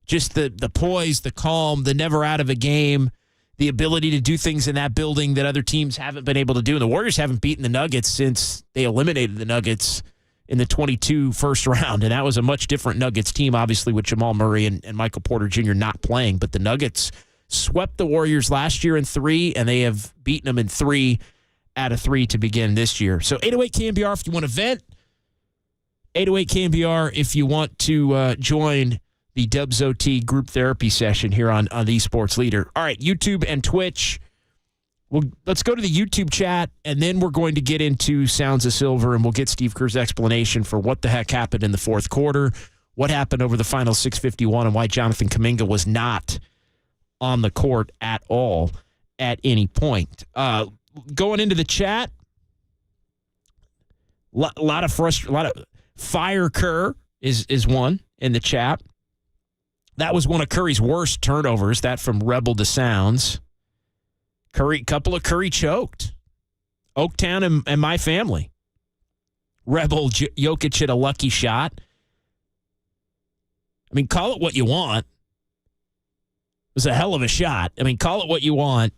Just the poise, the calm, the never out of a game, the ability to do things in that building that other teams haven't been able to do. And the Warriors haven't beaten the Nuggets since they eliminated the Nuggets in the 22 first round. And that was a much different Nuggets team, obviously, with Jamal Murray and Michael Porter Jr. not playing. But the Nuggets swept the Warriors last year in 3, and they have beaten them in 3 out of 3 to begin this year. So 808 KNBR if you want to vent. 808 KNBR if you want to join the Dubs OT group therapy session here on the Sports Leader. All right, YouTube and Twitch. Well, let's go to the YouTube chat, and then we're going to get into Sounds of Silver, and we'll get Steve Kerr's explanation for what the heck happened in the fourth quarter, what happened over the final 6:51 and why Jonathan Kuminga was not on the court at all at any point. Going into the chat, a lot of fire. Kerr is one in the chat. That was one of Curry's worst turnovers. That from Rebel to Sounds. Couple of Curry choked. Oaktown and my family. Rebel Jokic hit a lucky shot. I mean, call it what you want. It was a hell of a shot. I mean, call it what you want.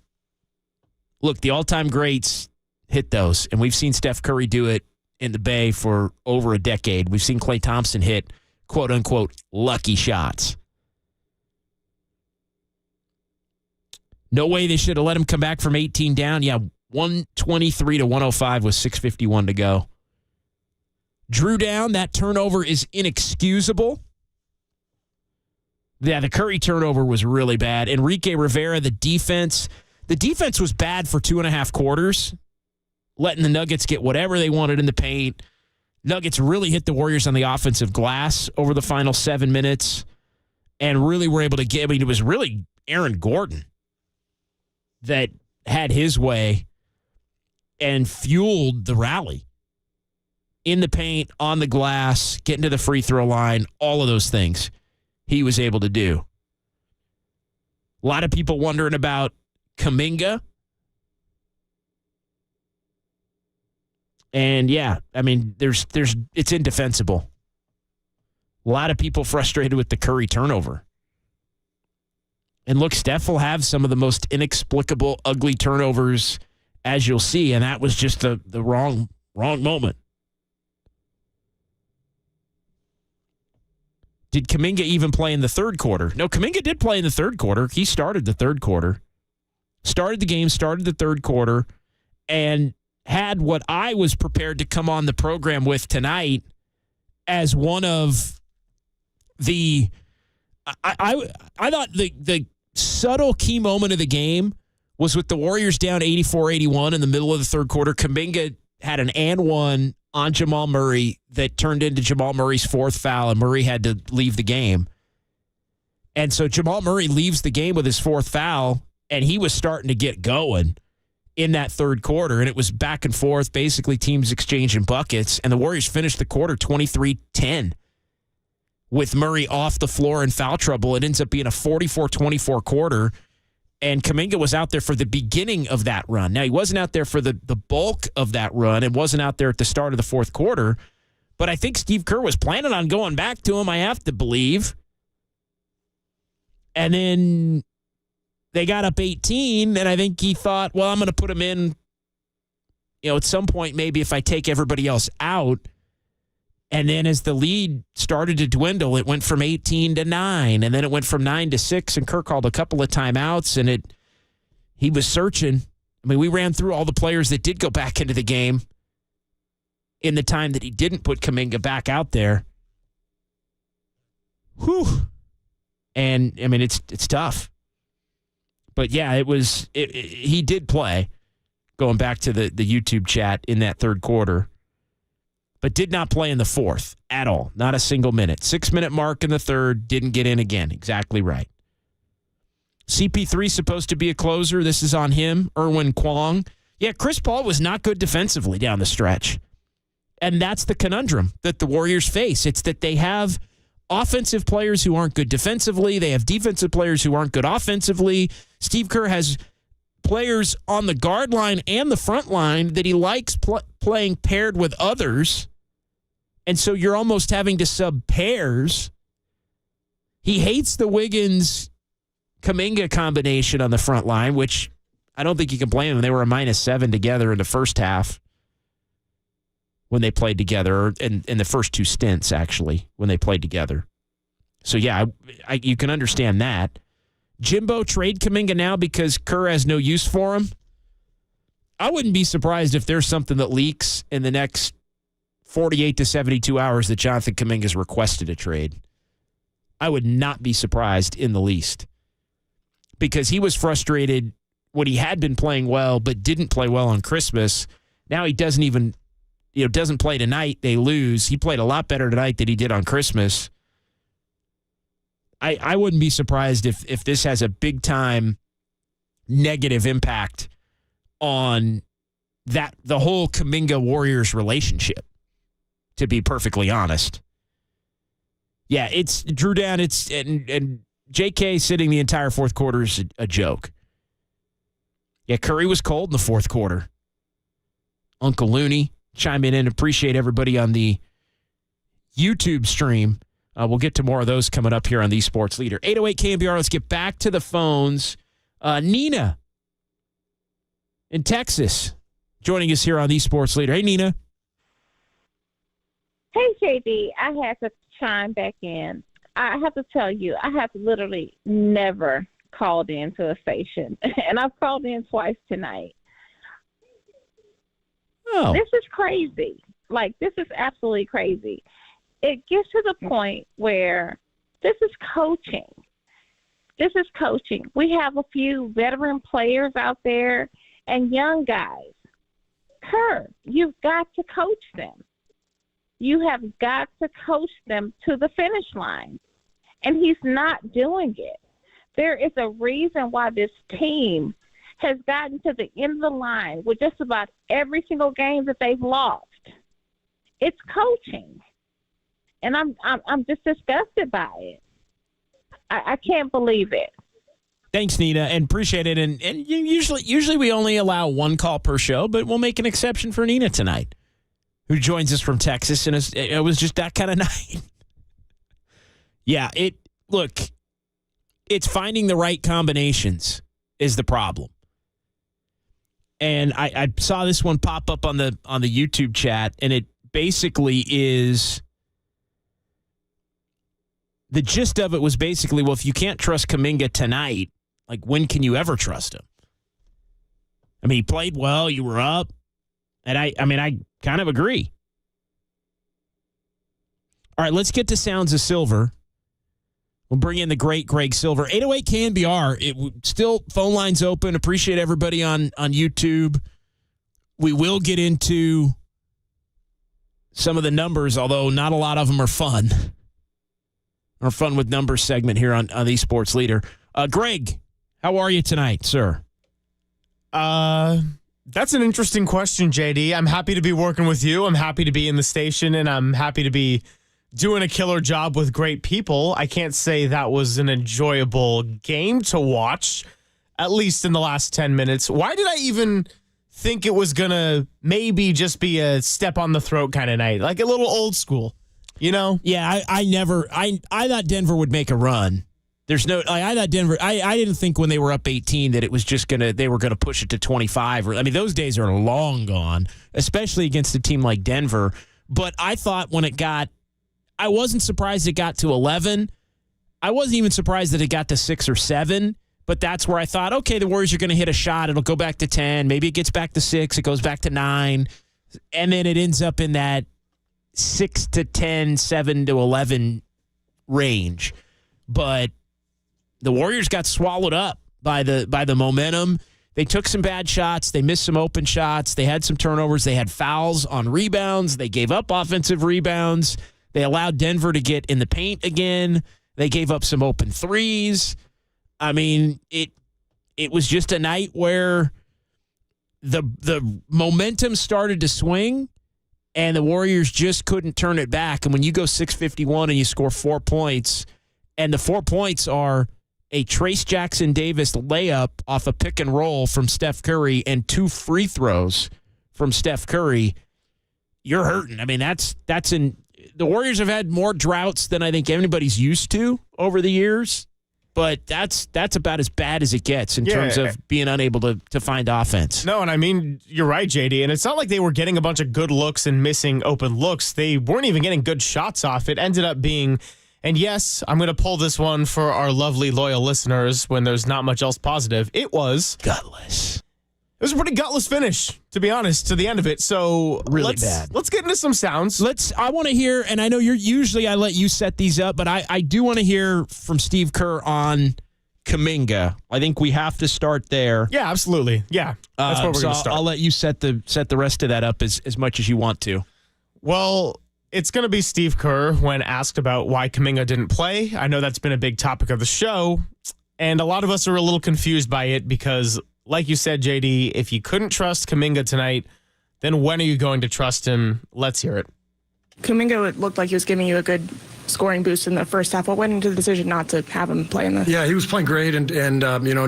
Look, the all-time greats hit those, and we've seen Steph Curry do it in the Bay for over a decade. We've seen Klay Thompson hit, quote-unquote, lucky shots. No way they should have let him come back from 18 down. Yeah, 123 to 105 with 6:51 to go. Drew down. That turnover is inexcusable. Yeah, the Curry turnover was really bad. Enrique Rivera, the defense was bad for 2.5 quarters, letting the Nuggets get whatever they wanted in the paint. Nuggets really hit the Warriors on the offensive glass over the final 7 minutes and really were able to get, it was really Aaron Gordon that had his way and fueled the rally. In the paint, on the glass, getting to the free throw line, all of those things he was able to do. A lot of people wondering about Kuminga. And yeah, I mean, it's indefensible. A lot of people frustrated with the Curry turnover. And look, Steph will have some of the most inexplicable, ugly turnovers as you'll see, and that was just the wrong moment. Did Kuminga even play in the third quarter? No, Kuminga did play in the third quarter. He started the third quarter. Started the game, started the third quarter, and had what I was prepared to come on the program with tonight as one of the... I thought the subtle key moment of the game was with the Warriors down 84-81 in the middle of the third quarter. Kuminga had an and one on Jamal Murray that turned into Jamal Murray's fourth foul, and Murray had to leave the game. And so Jamal Murray leaves the game with his fourth foul, and he was starting to get going in that third quarter, and it was back and forth, basically teams exchanging buckets, and the Warriors finished the quarter 23-10 with Murray off the floor in foul trouble. It ends up being a 44-24 quarter, and Kuminga was out there for the beginning of that run. Now, he wasn't out there for the bulk of that run and wasn't out there at the start of the fourth quarter, but I think Steve Kerr was planning on going back to him, I have to believe. And then they got up 18, and I think he thought, well, I'm going to put him in, at some point maybe if I take everybody else out. And then as the lead started to dwindle, it went from 18 to 9, and then it went from 9 to 6, and Kerr called a couple of timeouts, and he was searching. I mean, we ran through all the players that did go back into the game in the time that he didn't put Kuminga back out there. Whew. And, I mean, it's tough. But, yeah, he did play, going back to the YouTube chat in that third quarter, but did not play in the fourth at all. Not a single minute. 6-minute mark in the third, didn't get in again. Exactly right. CP3 supposed to be a closer. This is on him. Erwin Kwong. Yeah, Chris Paul was not good defensively down the stretch. And that's the conundrum that the Warriors face. It's that they have offensive players who aren't good defensively. They have defensive players who aren't good offensively. Steve Kerr has players on the guard line and the front line that he likes playing paired with others. And so you're almost having to sub pairs. He hates the Wiggins-Kuminga combination on the front line, which I don't think you can blame him. They were a -7 together in the first half when they played together, and in the first two stints, actually, when they played together. So, yeah, you can understand that. Jimbo trade Kuminga now because Kerr has no use for him. I wouldn't be surprised if there's something that leaks in the next 48 to 72 hours that Jonathan Kuminga's requested a trade. I would not be surprised in the least because he was frustrated when he had been playing well but didn't play well on Christmas. Now he doesn't even, doesn't play tonight. They lose. He played a lot better tonight than he did on Christmas. I wouldn't be surprised if this has a big-time negative impact on the whole Kuminga-Warriors relationship, to be perfectly honest. Yeah, it's Drew down. And J.K. sitting the entire fourth quarter is a joke. Yeah, Curry was cold in the fourth quarter. Uncle Looney chiming in. Appreciate everybody on the YouTube stream. We'll get to more of those coming up here on the Sports Leader. 808 KNBR, let's get back to the phones. Nina in Texas joining us here on the Sports Leader. Hey, Nina. Hey, JD, I had to chime back in. I have to tell you, I have literally never called into a station, and I've called in twice tonight. Oh. This is crazy. Like, this is absolutely crazy. It gets to the point where this is coaching. This is coaching. We have a few veteran players out there and young guys. Kerr, you've got to coach them. You have got to coach them to the finish line. And he's not doing it. There is a reason why this team has gotten to the end of the line with just about every single game that they've lost. It's coaching. And I'm just disgusted by it. I can't believe it. Thanks, Nina, and appreciate it. And usually we only allow one call per show, but we'll make an exception for Nina tonight, who joins us from Texas, and it was just that kind of night. Yeah, it's finding the right combinations is the problem. And I saw this one pop up on the YouTube chat, and it basically is the gist of it was basically, well, if you can't trust Kuminga tonight, like, when can you ever trust him? I mean, he played well, you were up, and I kind of agree. All right, let's get to Sounds of Silver. We'll bring in the great Greg Silver. 808 KNBR. Still phone lines open. Appreciate everybody on YouTube. We will get into some of the numbers, although not a lot of them are fun. Our Fun with Numbers segment here on the Sports Leader. Greg, how are you tonight, sir? That's an interesting question, JD. I'm happy to be working with you. I'm happy to be in the station, and I'm happy to be doing a killer job with great people. I can't say that was an enjoyable game to watch, at least in the last 10 minutes. Why did I even think it was going to maybe just be a step on the throat kind of night? Like a little old school, you know? Yeah, I thought Denver would make a run. There's no, I thought Denver, I didn't think when they were up 18 that it was just they were going to push it to 25. I mean, those days are long gone, especially against a team like Denver. But I thought I wasn't surprised it got to 11. I wasn't even surprised that it got to 6 or 7. But that's where I thought, okay, the Warriors are going to hit a shot. It'll go back to 10. Maybe it gets back to 6. It goes back to 9. And then it ends up in that 6 to 10, 7 to 11 range. But the Warriors got swallowed up by the momentum. They took some bad shots. They missed some open shots. They had some turnovers. They had fouls on rebounds. They gave up offensive rebounds. They allowed Denver to get in the paint again. They gave up some open threes. I mean, it was just a night where the momentum started to swing, and the Warriors just couldn't turn it back. And when you go 651 and you score 4 points, and the 4 points are a Trace Jackson-Davis layup off a pick and roll from Steph Curry and 2 free throws from Steph Curry, you're hurting. I mean, the Warriors have had more droughts than I think anybody's used to over the years, but that's about as bad as it gets in terms of being unable to find offense. No, and I mean, you're right, JD, and it's not like they were getting a bunch of good looks and missing open looks. They weren't even getting good shots off. It ended up being, and yes, I'm going to pull this one for our lovely, loyal listeners when there's not much else positive. It was gutless. It was a pretty gutless finish, to be honest, to the end of it. So really bad. Let's get into some sounds. I want to hear, and I know I let you set these up, but I do want to hear from Steve Kerr on Kuminga. I think we have to start there. Yeah, absolutely. Yeah, that's where we're going to start. I'll let you set the rest of that up as much as you want to. Well, it's going to be Steve Kerr when asked about why Kuminga didn't play. I know that's been a big topic of the show, and a lot of us are a little confused by it because, like you said, JD, if you couldn't trust Kuminga tonight, then when are you going to trust him? Let's hear it. Kuminga looked like he was giving you a good scoring boost in the first half. What went into the decision not to have him play in the... Yeah, he was playing great, and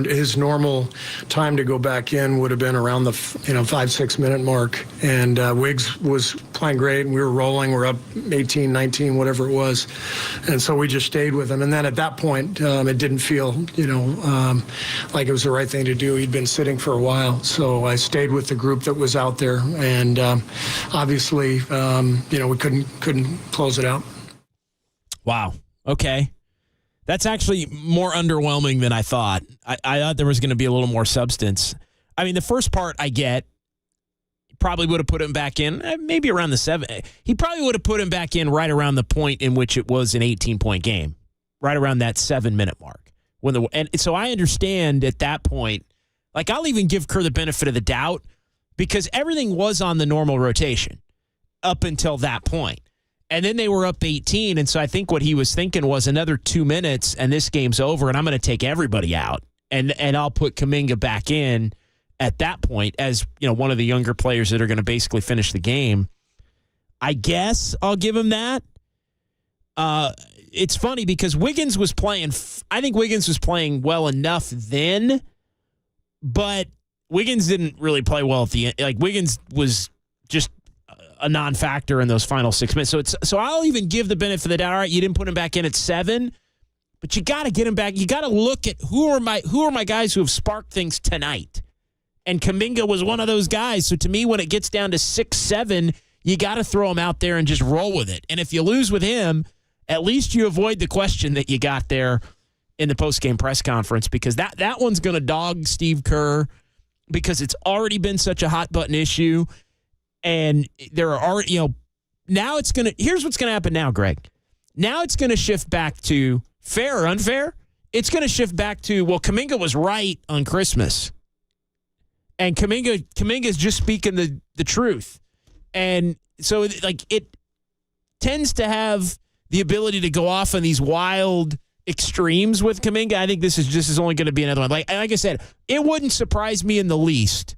his normal time to go back in would have been around the 5-6 minute mark. And Wiggs was playing great, and we were rolling. We're up 18, 19, whatever it was. And so we just stayed with him. And then at that point, it didn't feel, like it was the right thing to do. He'd been sitting for a while. So I stayed with the group that was out there. And obviously, we couldn't close it out. Wow. Okay. That's actually more underwhelming than I thought. I thought there was going to be a little more substance. I mean, the first part I get, probably would have put him back in maybe around the 7. He probably would have put him back in right around the point in which it was an 18-point game, right around that 7-minute mark. And so I understand at that point, like I'll even give Kerr the benefit of the doubt because everything was on the normal rotation up until that point. And then they were up 18, and so I think what he was thinking was another 2 minutes, and this game's over, and I'm going to take everybody out, and I'll put Kuminga back in at that point as one of the younger players that are going to basically finish the game. I guess I'll give him that. It's funny because Wiggins was playing. I think Wiggins was playing well enough then, but Wiggins didn't really play well at the end. Like Wiggins was just a non-factor in those final 6 minutes. So I'll even give the benefit of the doubt. All right, you didn't put him back in at 7, but you got to get him back. You got to look at who are my guys who have sparked things tonight. And Kuminga was one of those guys. So to me, when it gets down to 6-7, you got to throw him out there and just roll with it. And if you lose with him, at least you avoid the question that you got there in the postgame press conference because that one's going to dog Steve Kerr because it's already been such a hot button issue. And there are already, now it's going to, here's what's going to happen now, Greg. Now it's going to shift back to fair or unfair. It's going to shift back to, well, Kuminga was right on Christmas. And Kuminga's just speaking the truth. And so, it tends to have the ability to go off on these wild extremes with Kuminga. I think this is only going to be another one. Like I said, it wouldn't surprise me in the least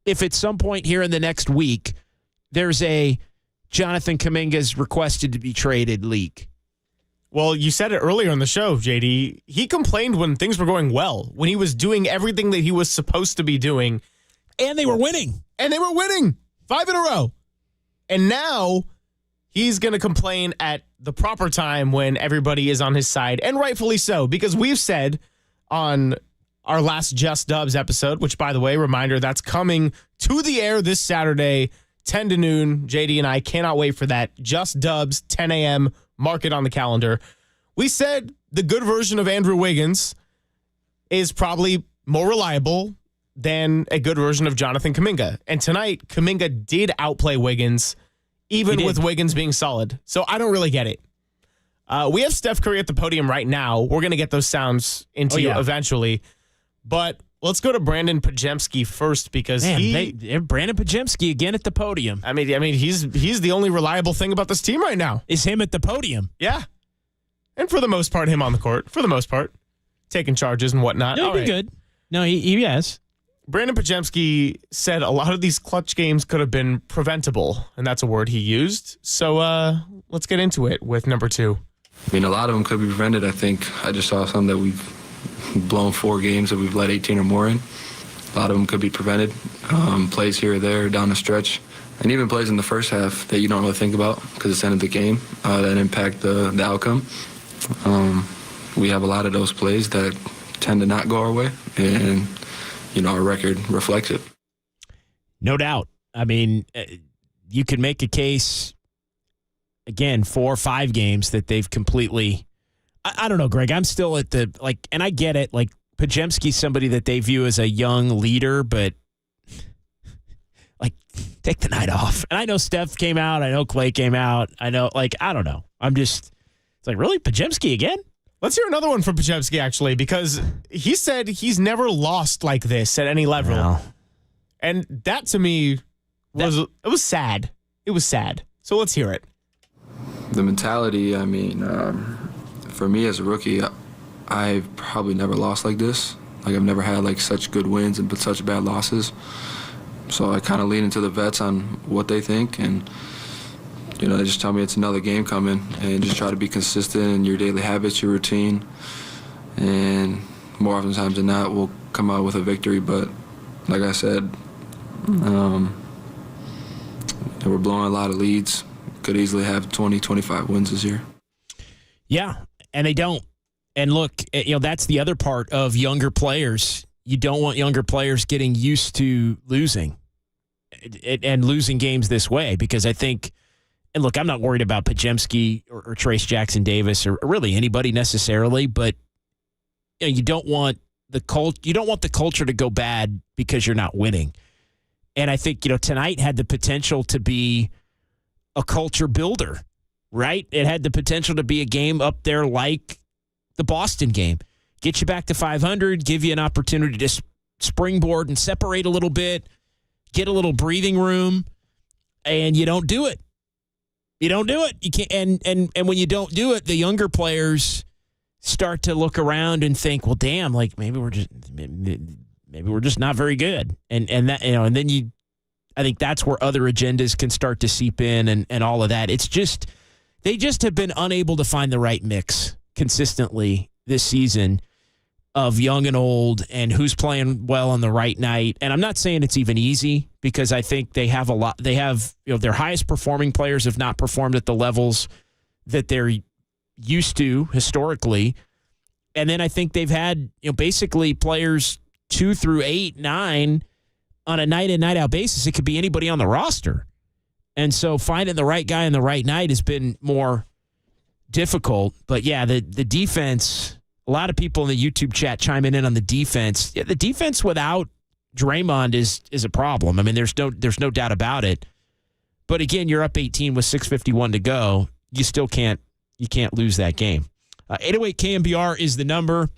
if at some point here in the next week, there's a Jonathan Kuminga's requested to be traded leak. Well, you said it earlier in the show, JD. He complained when things were going well, when he was doing everything that he was supposed to be doing. And they were winning. 5 in a row. And now he's going to complain at the proper time when everybody is on his side, and rightfully so, because we've said on our last Just Dubs episode, which, by the way, reminder, that's coming to the air this Saturday, 10 to noon. JD and I cannot wait for that. Just Dubs, 10 a.m., mark it on the calendar. We said the good version of Andrew Wiggins is probably more reliable than a good version of Jonathan Kuminga. And tonight, Kuminga did outplay Wiggins, even with Wiggins being solid. So I don't really get it. We have Steph Curry at the podium right now. We're going to get those sounds into you eventually. But let's go to Brandon Pajemski first because Brandon Pajemski again at the podium. I mean he's the only reliable thing about this team right now. Is him at the podium. Yeah. And for the most part, him on the court. For the most part. Taking charges and whatnot. No, he'd be good. No, he has. Brandon Pajemski said a lot of these clutch games could have been preventable, and that's a word he used. So let's get into it with number 2. I mean, a lot of them could be prevented, I think. I just saw some that we've blown 4 games that we've let 18 or more in. A lot of them could be prevented. Plays here or there down the stretch. And even plays in the first half that you don't really think about because it's the end of the game that impact the outcome. We have a lot of those plays that tend to not go our way. And, our record reflects it. No doubt. I mean, you could make a case, again, 4 or 5 games that they've completely... I don't know, Greg. I'm still at the, and I get it. Pajemski's somebody that they view as a young leader, but, take the night off. And I know Steph came out. I know Clay came out. I know, I don't know. I'm just, it's really? Pajemski again? Let's hear another one from Pajemski, actually, because he said he's never lost like this at any level. No. And that, to me, was sad. It was sad. So let's hear it. The mentality, I mean, for me as a rookie, I've probably never lost like this. Like, I've never had like such good wins and but such bad losses. So I kind of lean into the vets on what they think, and they just tell me it's another game coming, and just try to be consistent in your daily habits, your routine, and more often times than not, we'll come out with a victory. But like I said, we're blowing a lot of leads. Could easily have 20, 25 wins this year. Yeah, and they don't. And look, that's the other part of younger players. You don't want younger players getting used to losing and losing games this way, because I think, and look, I'm not worried about Pajemski or Trace Jackson Davis or really anybody necessarily, but you don't want the culture to go bad because you're not winning. And I think, tonight had the potential to be a culture builder, right? It had the potential to be a game up there like the Boston game. Get you back to 500, give you an opportunity to springboard and separate a little bit, get a little breathing room, and you don't do it. You don't do it. You can't. And when you don't do it, the younger players start to look around and think, well, damn, like maybe we're just not very good. And that, and then I think that's where other agendas can start to seep in and all of that. It's just, they just have been unable to find the right mix consistently this season of young and old and who's playing well on the right night. And I'm not saying it's even easy, because I think they have their highest performing players have not performed at the levels that they're used to historically. And then I think they've had, basically players 2 through 8, 9 on a night in, night out basis. It could be anybody on the roster. And so finding the right guy on the right night has been more difficult. But yeah, the defense, a lot of people in the YouTube chat chiming in on the defense. Yeah, the defense without Draymond is a problem. I mean, there's no doubt about it. But again, you're up 18 with 6:51 to go. You still can't lose that game. 808 KNBR is the number.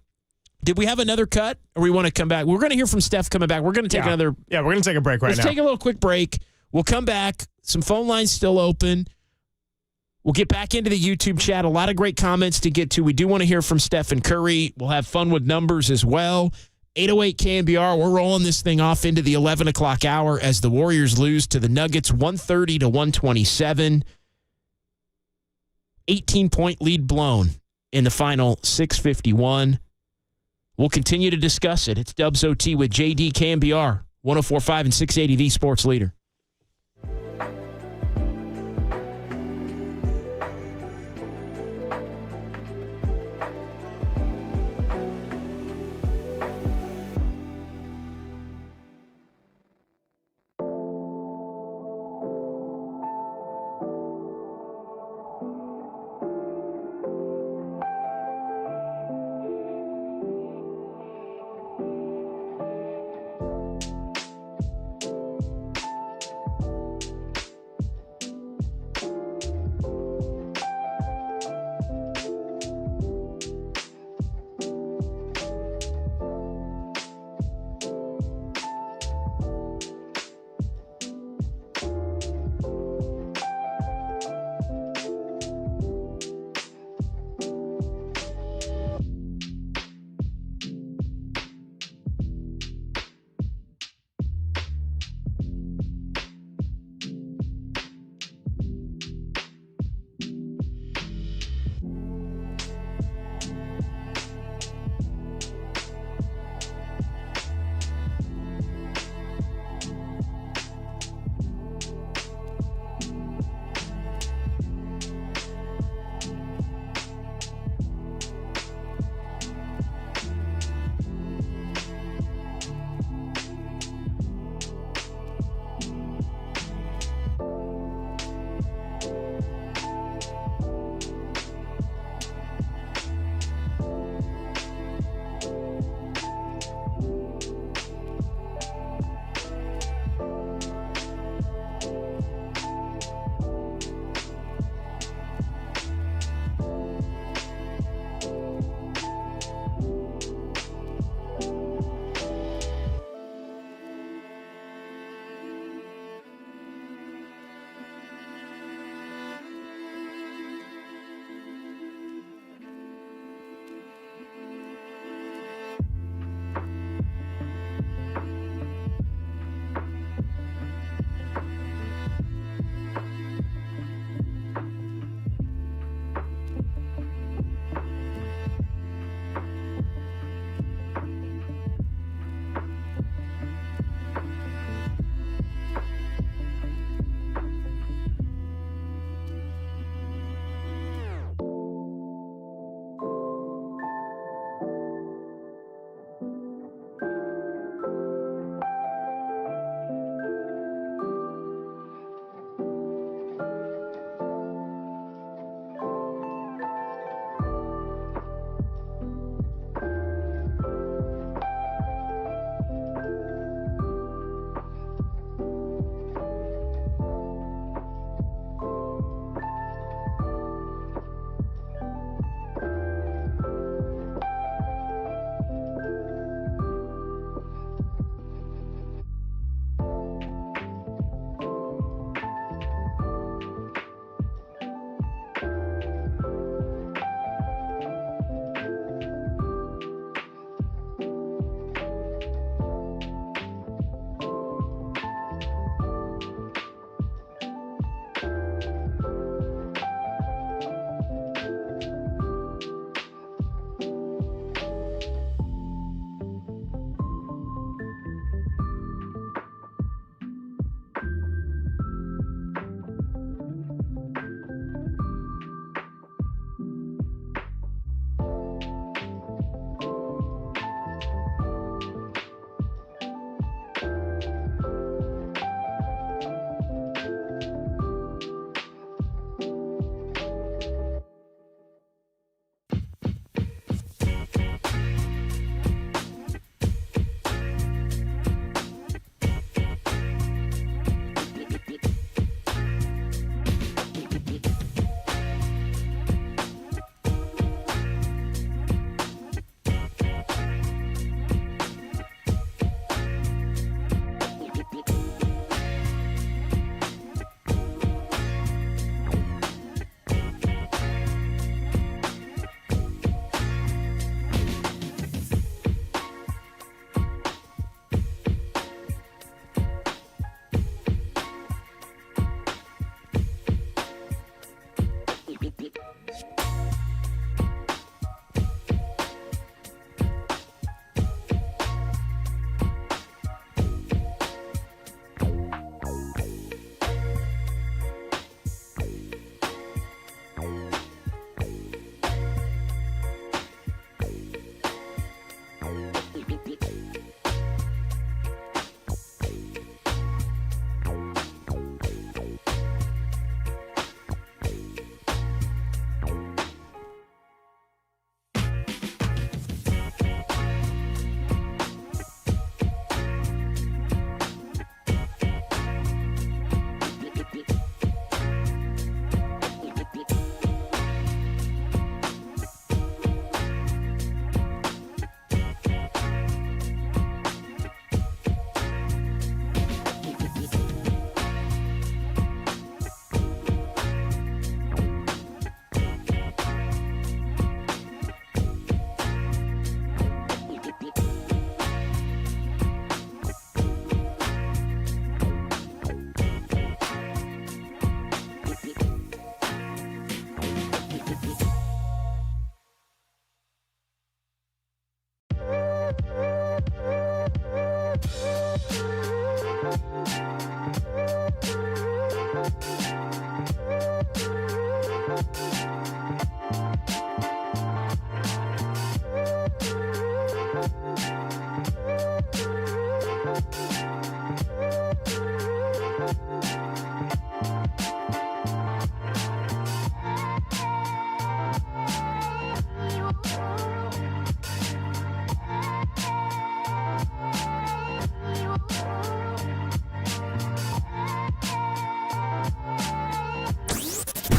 Did we have another cut, or we want to come back? We're going to hear from Steph coming back. We're going to take another. Yeah, we're going to take a break right now. Let's take a little quick break. We'll come back. Some phone lines still open. We'll get back into the YouTube chat. A lot of great comments to get to. We do want to hear from Steph and Curry. We'll have fun with numbers as well. 808 KNBR. We're rolling this thing off into the 11 o'clock hour as the Warriors lose to the Nuggets 130 to 127. 18-point lead blown in the final 6:51. We'll continue to discuss it. It's Dubs OT with JD KNBR, 104.5 and 680 The Sports Leader.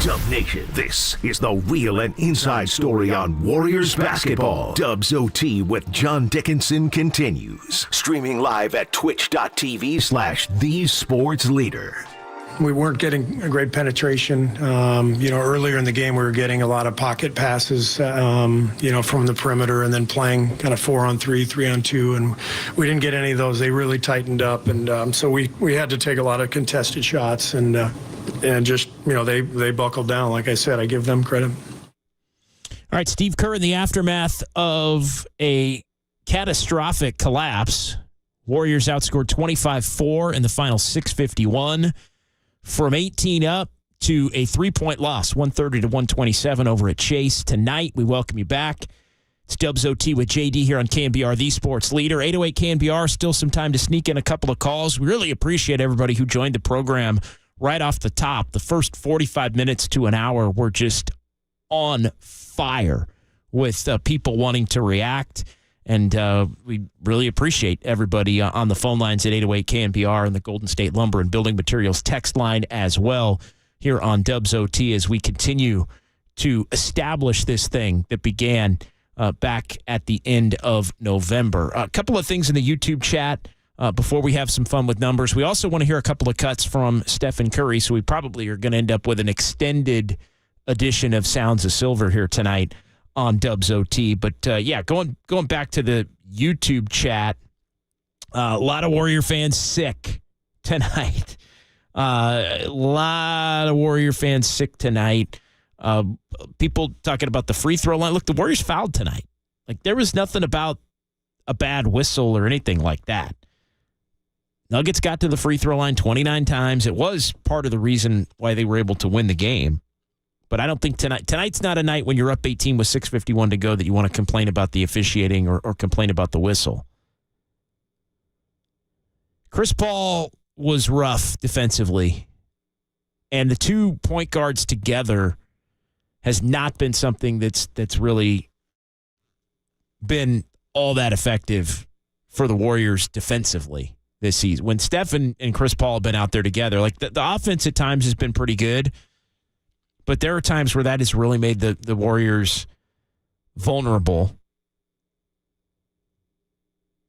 Dub Nation, this is the real and inside story on Warriors basketball. Dubs OT with John Dickinson continues. Streaming live at twitch.tv/thesportsleader. We weren't getting a great penetration. Earlier in the game, we were getting a lot of pocket passes, from the perimeter and then playing kind of 4-on-3, 3-on-2, and we didn't get any of those. They really tightened up, and so we had to take a lot of contested shots, and just, they buckled down. Like I said, I give them credit. All right, Steve Kerr in the aftermath of a catastrophic collapse. Warriors outscored 25-4 in the final 6:51. From 18 up to a 3-point loss, 130-127 over at Chase. Tonight, we welcome you back. It's Dubs OT with JD here on KNBR, the sports leader. 808 KNBR, still some time to sneak in a couple of calls. We really appreciate everybody who joined the program right off the top. The first 45 minutes to an hour were just on fire with people wanting to react. And we really appreciate everybody on the phone lines at 808 KNBR and the Golden State Lumber and Building Materials text line as well here on Dubs OT as we continue to establish this thing that began back at the end of November. A couple of things in the YouTube chat before we have some fun with numbers. We also want to hear a couple of cuts from Stephen Curry, so we probably are going to end up with an extended edition of Sounds of Silver here tonight on Dubs OT. But, going back to the YouTube chat, a lot of Warrior fans sick tonight. A lot of Warrior fans sick tonight. People talking about the free throw line. Look, the Warriors fouled tonight. Like, there was nothing about a bad whistle or anything like that. Nuggets got to the free throw line 29 times. It was part of the reason why they were able to win the game. But I don't think tonight's not a night when you're up 18 with 6:51 to go that you want to complain about the officiating or complain about the whistle. Chris Paul was rough defensively, and the 2 point guards together has not been something that's really been all that effective for the Warriors defensively this season. When Steph and Chris Paul have been out there together, like the offense at times has been pretty good. But there are times where that has really made the Warriors vulnerable.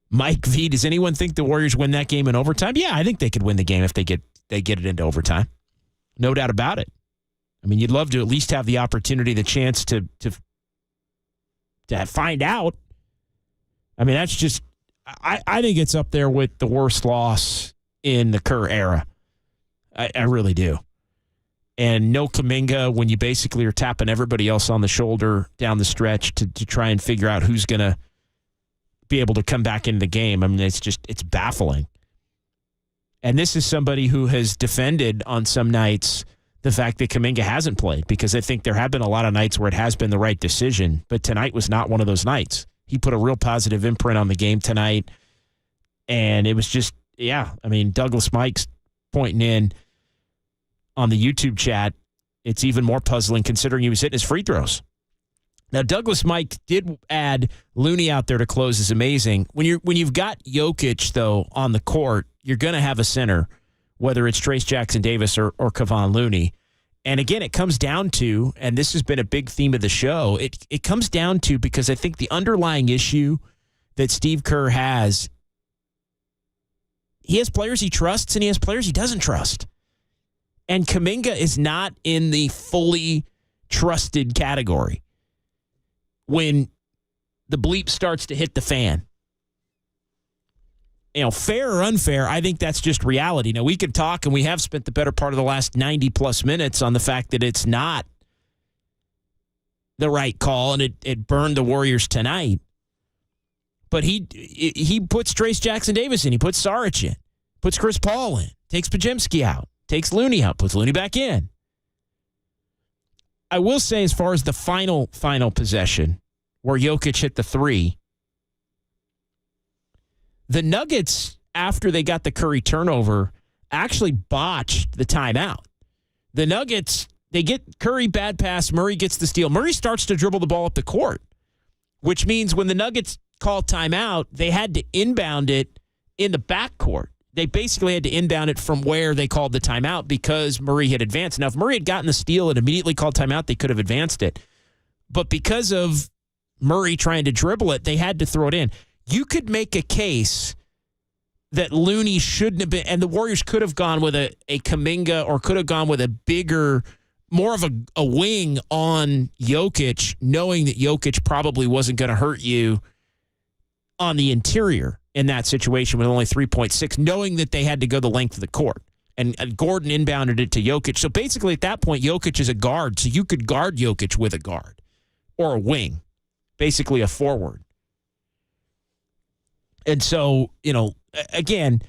Mike V, does anyone think the Warriors win that game in overtime? Yeah, I think they could win the game if they get it into overtime. No doubt about it. I mean, you'd love to at least have the opportunity, the chance to find out. I mean, that's just I think it's up there with the worst loss in the Kerr era. I really do. And no Kuminga when you basically are tapping everybody else on the shoulder down the stretch to try and figure out who's going to be able to come back into the game. I mean, it's baffling. And this is somebody who has defended on some nights the fact that Kuminga hasn't played, because I think there have been a lot of nights where it has been the right decision, but tonight was not one of those nights. He put a real positive imprint on the game tonight, and it was just, Douglas Mike's pointing in on the YouTube chat, it's even more puzzling considering he was hitting his free throws. Now, Douglas Mike did add Looney out there to close is amazing. When you've got Jokic, though, on the court, you're going to have a center, whether it's Trace Jackson-Davis or Kevon Looney. And again, it comes down to, and this has been a big theme of the show, it comes down to, because I think the underlying issue that Steve Kerr has, he has players he trusts and he has players he doesn't trust. And Kuminga is not in the fully trusted category when the bleep starts to hit the fan. Fair or unfair, I think that's just reality. Now, we could talk, and we have spent the better part of the last 90-plus minutes on the fact that it's not the right call, and it burned the Warriors tonight. But he puts Trace Jackson-Davis in. He puts Saric in. Puts Chris Paul in. Takes Pajemski out. Takes Looney out, puts Looney back in. I will say, as far as the final possession, where Jokic hit the three, the Nuggets, after they got the Curry turnover, actually botched the timeout. The Nuggets, they get Curry, bad pass, Murray gets the steal. Murray starts to dribble the ball up the court, which means when the Nuggets called timeout, they had to inbound it in the backcourt. they basically had to inbound it from where they called the timeout because Murray had advanced. Now, if Murray had gotten the steal and immediately called timeout, they could have advanced it. But because of Murray trying to dribble it, they had to throw it in. You could make a case that Looney shouldn't have been, and the Warriors could have gone with a Kuminga or could have gone with a bigger, more of a wing on Jokic, knowing that Jokic probably wasn't going to hurt you on the interior in that situation with only 3.6, knowing that they had to go the length of the court. And Gordon inbounded it to Jokic. So basically at that point, Jokic is a guard, so you could guard Jokic with a guard or a wing, basically a forward. And so, again,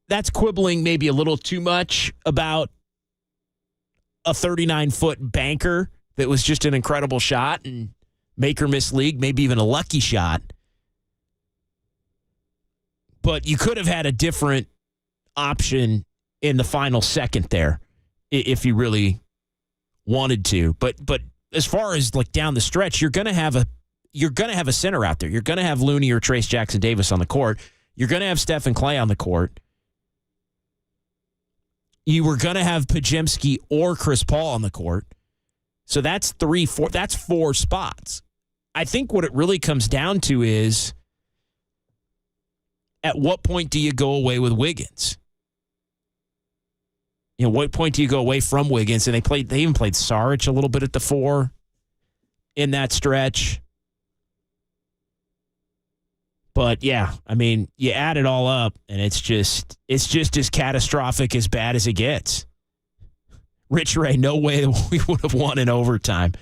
that's quibbling maybe a little too much about a 39-foot banker that was just an incredible shot and make or miss league, maybe even a lucky shot. But you could have had a different option in the final second there if you really wanted to. But as far as like down the stretch, you're going to have a center out there. You're going to have Looney or Trace Jackson-Davis on the court. You're going to have Stephen Clay on the court. You were going to have Podziemski or Chris Paul on the court. So that's 4 spots. I think what it really comes down to is, at what point do you go away with Wiggins? What point do you go away from Wiggins? And they even played Saric a little bit at the 4 in that stretch. But yeah, I mean, you add it all up, and it's just as catastrophic, as bad as it gets. Rich Ray, no way that we would have won in overtime.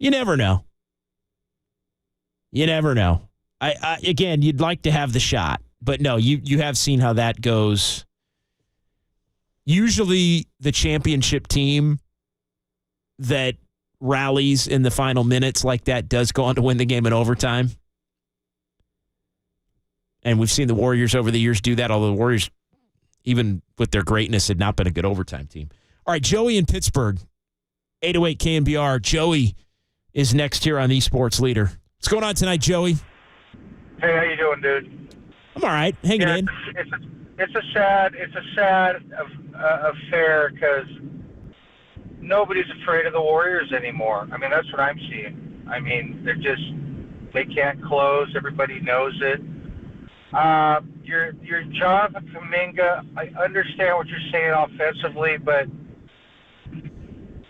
You never know. You never know. Again, you'd like to have the shot, but no, you have seen how that goes. Usually the championship team that rallies in the final minutes like that does go on to win the game in overtime. And we've seen the Warriors over the years do that, although the Warriors, even with their greatness, had not been a good overtime team. All right, Joey in Pittsburgh, 808 KNBR. Joey is next here on Esports Leader. What's going on tonight, Joey? Hey, how you doing, dude? I'm all right, hanging in. It's a sad affair because nobody's afraid of the Warriors anymore. I mean, that's what I'm seeing. I mean, they can't close. Everybody knows it. Your Jonathan Kuminga, I understand what you're saying offensively, but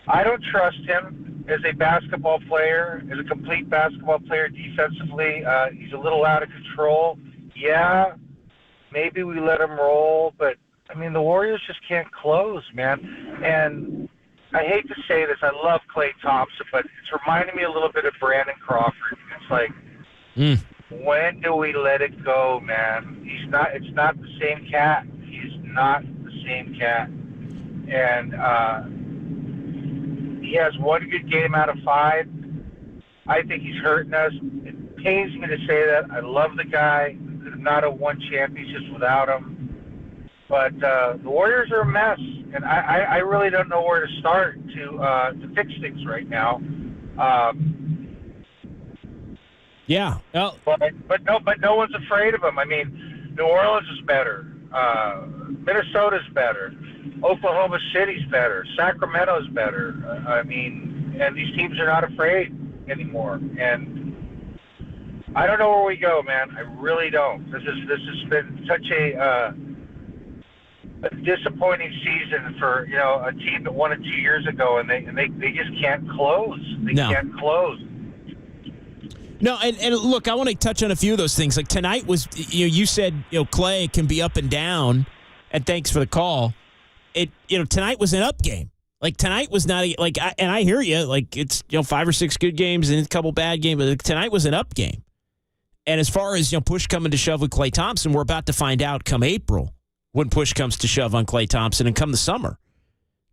I don't trust him as a basketball player, as a complete basketball player defensively. He's a little out of control. Yeah, maybe we let him roll, but, I mean, the Warriors just can't close, man. And I hate to say this, I love Klay Thompson, but it's reminding me a little bit of Brandon Crawford. It's like, when do we let it go, man? It's not the same cat. He's not the same cat. And he has one good game out of 5. I think he's hurting us. It pains me to say that. I love the guy. Could not have won championships without him. But the Warriors are a mess, and I really don't know where to start to fix things right now. Yeah. Well, but no one's afraid of him. I mean, New Orleans is better. Minnesota's better. Oklahoma City's better. Sacramento's better. I mean, and these teams are not afraid anymore. And I don't know where we go, man. I really don't. This has been such a disappointing season for a team that won it 2 years ago, and they just can't close. They can't close. No, and look, I want to touch on a few of those things. Like tonight was, you said, Clay can be up and down, and thanks for the call. Tonight was an up game. Like tonight was not and I hear you. Like it's 5 or 6 good games and a couple bad games, but tonight was an up game. And as far as push coming to shove with Klay Thompson, we're about to find out come April when push comes to shove on Klay Thompson, and come the summer,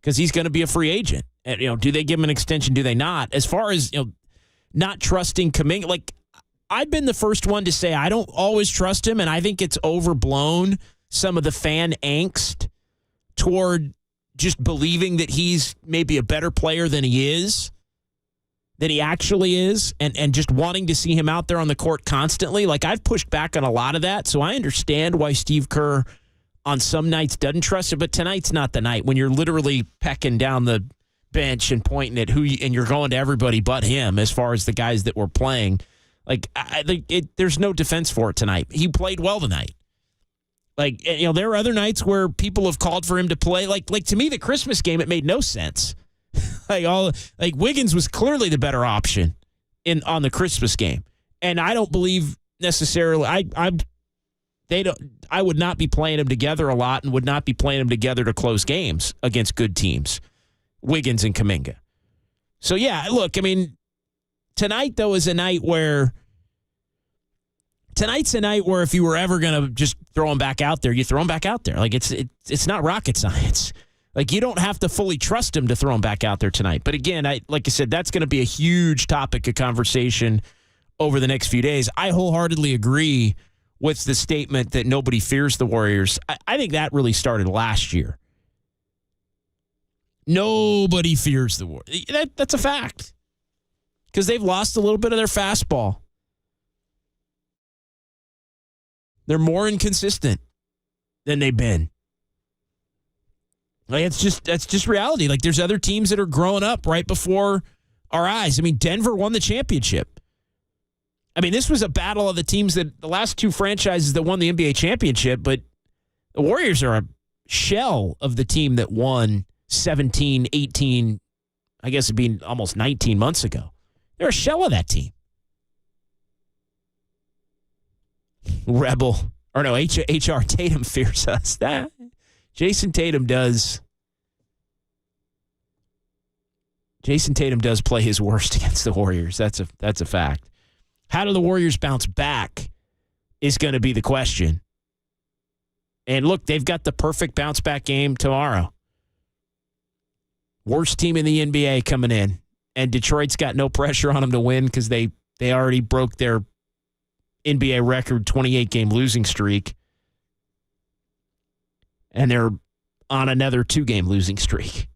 because he's going to be a free agent. And, do they give him an extension? Do they not? As far as not trusting Kuminga, like I've been the first one to say I don't always trust him, and I think it's overblown, some of the fan angst toward just believing that he's maybe a better player than he actually is, and just wanting to see him out there on the court constantly. Like I've pushed back on a lot of that, so I understand why Steve Kerr on some nights doesn't trust it, but tonight's not the night when you're literally pecking down the bench and pointing at and you're going to everybody but him as far as the guys that were playing. Like, I think there's no defense for it tonight. He played well tonight. Like, there are other nights where people have called for him to play. Like to me, the Christmas game, it made no sense. Wiggins was clearly the better option on the Christmas game, and I don't believe necessarily. I would not be playing them together a lot, and would not be playing them together to close games against good teams, Wiggins and Kuminga. So yeah, look, I mean, tonight though is a night where. Tonight's a night where if you were ever going to just throw him back out there, you throw him back out there. Like, it's not rocket science. Like, you don't have to fully trust him to throw him back out there tonight. But again, like I said, that's going to be a huge topic of conversation over the next few days. I wholeheartedly agree with the statement that nobody fears the Warriors. I think that really started last year. Nobody fears the Warriors. That's a fact. Because they've lost a little bit of their fastball. They're more inconsistent than they've been. Like, that's just reality. Like, there's other teams that are growing up right before our eyes. I mean, Denver won the championship. I mean, this was a battle of the teams the last two franchises that won the NBA championship, but the Warriors are a shell of the team that won 17, 18, I guess it'd be almost 19 months ago. They're a shell of that team. Rebel, or no, H.R. Tatum fears us. That Jason Tatum does play his worst against the Warriors. That's a fact. How do the Warriors bounce back is going to be the question. And look, they've got the perfect bounce back game tomorrow. Worst team in the NBA coming in, and Detroit's got no pressure on them to win because they already broke their NBA record 28-game losing streak. And they're on another 2-game losing streak.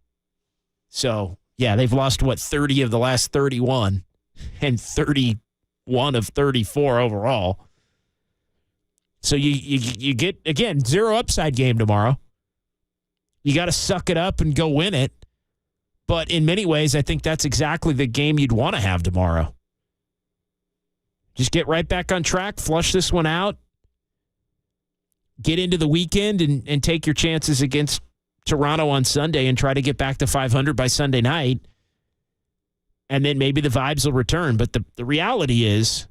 So, yeah, they've lost, 30 of the last 31 and 31 of 34 overall. So you get, again, zero upside game tomorrow. You got to suck it up and go win it. But in many ways, I think that's exactly the game you'd want to have tomorrow. Just get right back on track, flush this one out, get into the weekend and take your chances against Toronto on Sunday and try to get back to 500 by Sunday night. And then maybe the vibes will return. But the reality is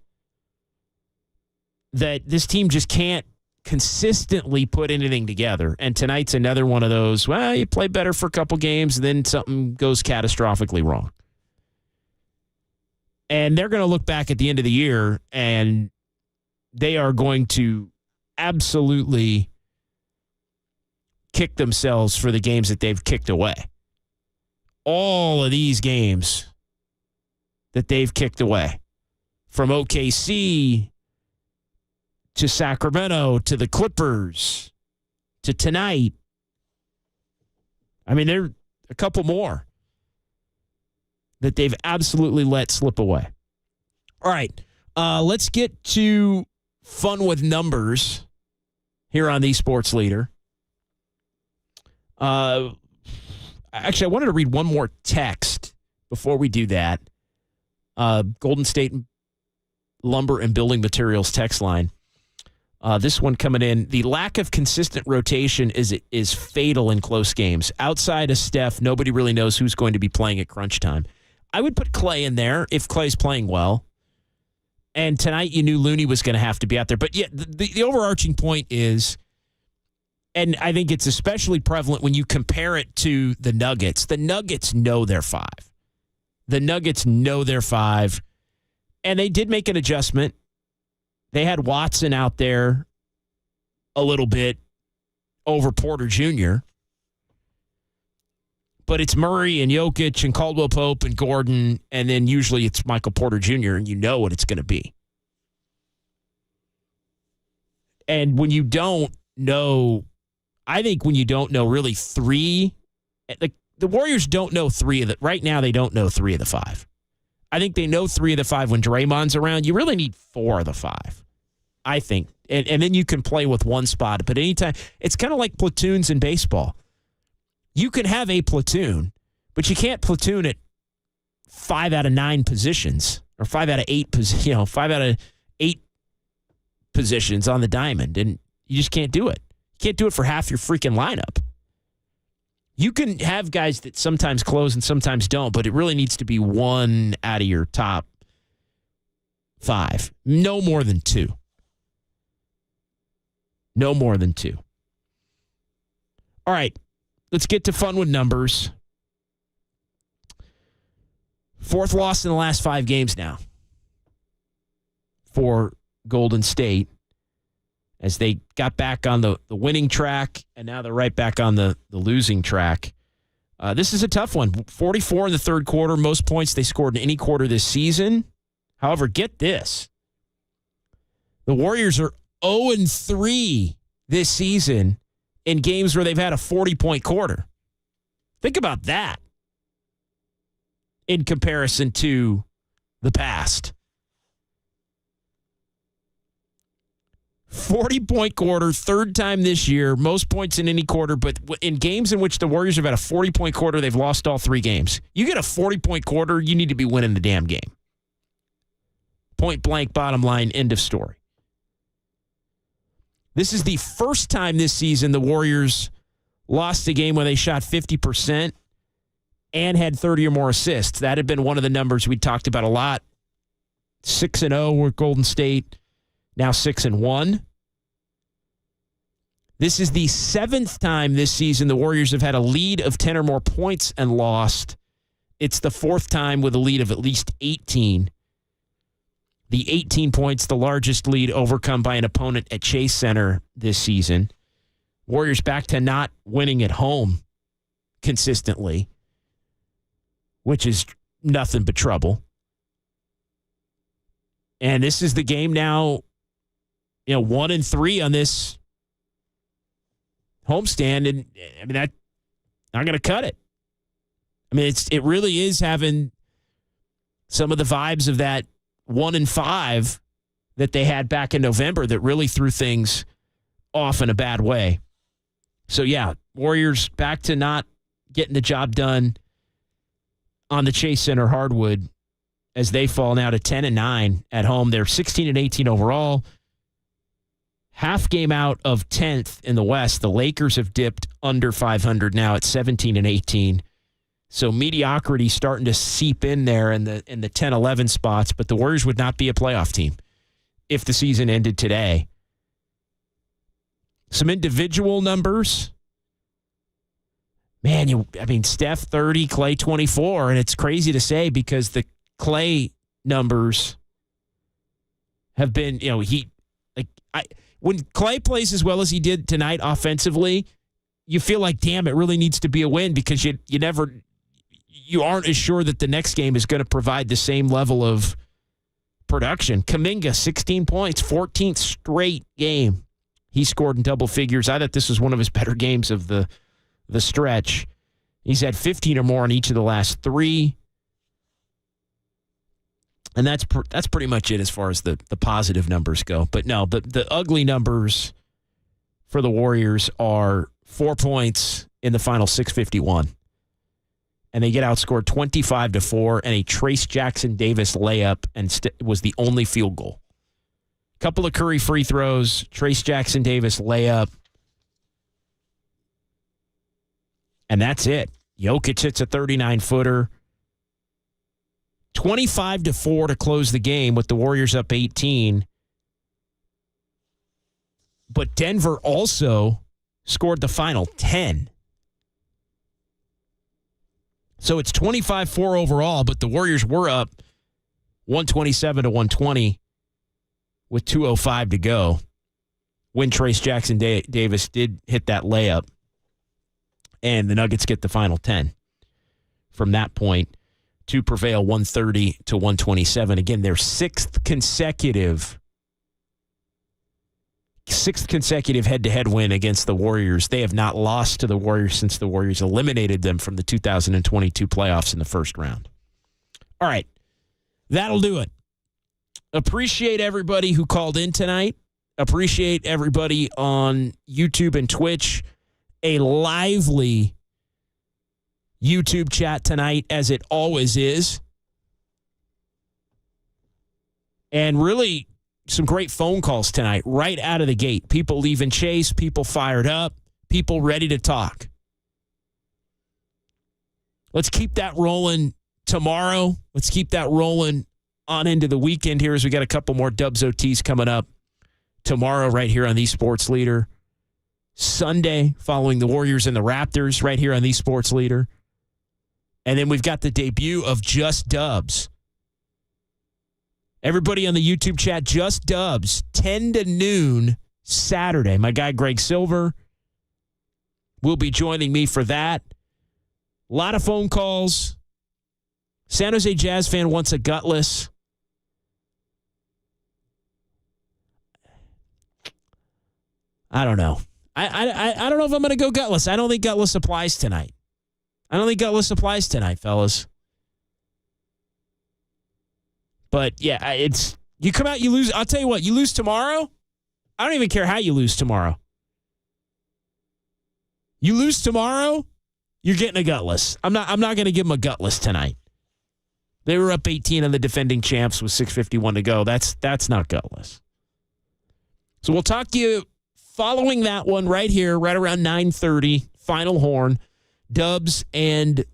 that this team just can't consistently put anything together. And tonight's another one of those, well, you play better for a couple games, then something goes catastrophically wrong. And they're going to look back at the end of the year, and they are going to absolutely kick themselves for the games that they've kicked away. All of these games that they've kicked away, from OKC to Sacramento to the Clippers to tonight. I mean, there are a couple more that they've absolutely let slip away. All right, let's get to fun with numbers here on the Sports Leader. Actually, I wanted to read one more text before we do that. Golden State Lumber and Building Materials text line. This one coming in. The lack of consistent rotation is fatal in close games. Outside of Steph, nobody really knows who's going to be playing at crunch time. I would put Clay in there if Clay's playing well. And tonight you knew Looney was going to have to be out there. But yeah, the overarching point is, and I think it's especially prevalent when you compare it to the Nuggets. The Nuggets know they're 5. The Nuggets know they're 5. And they did make an adjustment. They had Watson out there a little bit over Porter Jr., but it's Murray and Jokic and Caldwell Pope and Gordon, and then usually it's Michael Porter Jr., and you know what it's going to be. And when you don't know, I think when you don't know really 3, like the Warriors don't know 3 of the, right now they don't know 3 of the 5. I think they know 3 of the 5 when Draymond's around. You really need 4 of the 5. I think. And then you can play with one spot. But anytime, it's kind of like platoons in baseball. You can have a platoon, but you can't platoon at 5 out of 9 positions or 5 out of 8, 5 out of 8 positions on the diamond. And you just can't do it. You can't do it for half your freaking lineup. You can have guys that sometimes close and sometimes don't, but it really needs to be 1 out of your top 5. No more than 2. No more than 2. All right, let's get to fun with numbers. 4th loss in the last 5 games now for Golden State as they got back on the winning track, and now they're right back on the losing track. This is a tough one. 44 in the third quarter, most points they scored in any quarter this season. However, get this. The Warriors are 0-3 this season in games where they've had a 40-point quarter. Think about that in comparison to the past. 40-point quarter, third time this year, most points in any quarter, but in games in which the Warriors have had a 40-point quarter, they've lost all 3 games. You get a 40-point quarter, you need to be winning the damn game. Point blank, bottom line, end of story. This is the first time this season the Warriors lost a game where they shot 50% and had 30 or more assists. That had been one of the numbers we talked about a lot. 6-0 with Golden State, now 6-1. This is the 7th time this season the Warriors have had a lead of 10 or more points and lost. It's the 4th time with a lead of at least 18. The 18 points, the largest lead overcome by an opponent at Chase Center this season. Warriors back to not winning at home consistently, which is nothing but trouble. And this is the game now, 1-3 on this homestand. And I mean, that not going to cut it. I mean, it really is having some of the vibes of that 1-5 that they had back in November that really threw things off in a bad way. So, yeah, Warriors back to not getting the job done on the Chase Center hardwood as they fall now to 10-9 at home. They're 16-18 overall. Half game out of 10th in the West. The Lakers have dipped under 500 now at 17-18. So mediocrity starting to seep in there in the 10-11 spots, but the Warriors would not be a playoff team if the season ended today. Some individual numbers. Man, Steph 30, Klay 24, and it's crazy to say because the Klay numbers have been, when Klay plays as well as he did tonight offensively, you feel like, damn, it really needs to be a win because you aren't as sure that the next game is going to provide the same level of production. Kuminga, 16 points, 14th straight game. He scored in double figures. I thought this was one of his better games of the stretch. He's had 15 or more in each of the last 3. And that's pretty much it as far as the positive numbers go. But no, the ugly numbers for the Warriors are 4 points in the final 6:51. And they get outscored 25-4, and a Trace Jackson Davis layup was the only field goal. Couple of Curry free throws, Trace Jackson Davis layup, and that's it. Jokic hits a 39-footer. 25-4 to close the game with the Warriors up 18. But Denver also scored the final 10. So it's 25-4 overall, but the Warriors were up 127-120 with 2:05 to go when Trace Jackson Davis did hit that layup. And the Nuggets get the final 10 from that point to prevail 130-127. Again, their sixth consecutive head-to-head win against the Warriors. They have not lost to the Warriors since the Warriors eliminated them from the 2022 playoffs in the first round. All right, that'll do it. Appreciate everybody who called in tonight. Appreciate everybody on YouTube and Twitch. A lively YouTube chat tonight, as it always is. And really some great phone calls tonight, right out of the gate. People leaving chase, people fired up, people ready to talk. Let's keep that rolling tomorrow. Let's keep that rolling on into the weekend here as we got a couple more Dubs OTs coming up tomorrow right here on the Sports Leader. Sunday, following the Warriors and the Raptors right here on the Sports Leader. And then we've got the debut of Just Dubs. Everybody on the YouTube chat, Just Dubs, 10 to noon Saturday. My guy Greg Silver will be joining me for that. A lot of phone calls. San Jose Jazz fan wants a gutless. I don't know. I don't know if I'm going to go gutless. I don't think gutless applies tonight. Fellas. But, yeah, it's you come out, you lose. I'll tell you what, you lose tomorrow. I don't even care how you lose tomorrow. You lose tomorrow, you're getting a gutless. I'm not going to give them a gutless tonight. They were up 18 on the defending champs with 6:51 to go. That's not gutless. So we'll talk to you following that one right here, right around 9:30, final horn, Dubs and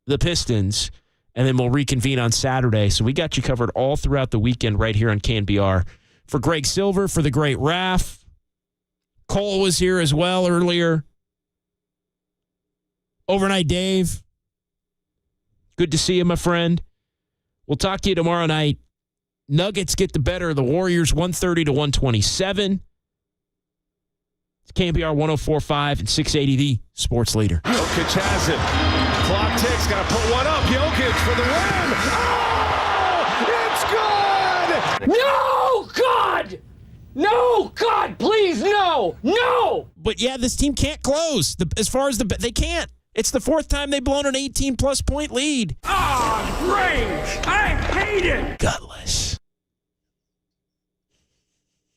the Pistons, and then we'll reconvene on Saturday. So we got you covered all throughout the weekend right here on KNBR. For Greg Silver, for the great Raph, Cole was here as well earlier. Overnight Dave, good to see you, my friend. We'll talk to you tomorrow night. Nuggets get the better of the Warriors, 130 to 127. It's KNBR 104.5 and 680, the Sports Leader. Jokic has it. Clock ticks. Got to put one up. Jokic for the win. Oh, it's good. No, God! No, God, please, no! No! But, yeah, this team can't close. As far as they can't. It's the fourth time they've blown an 18-plus point lead. Ah, great! I hate it! Gutless.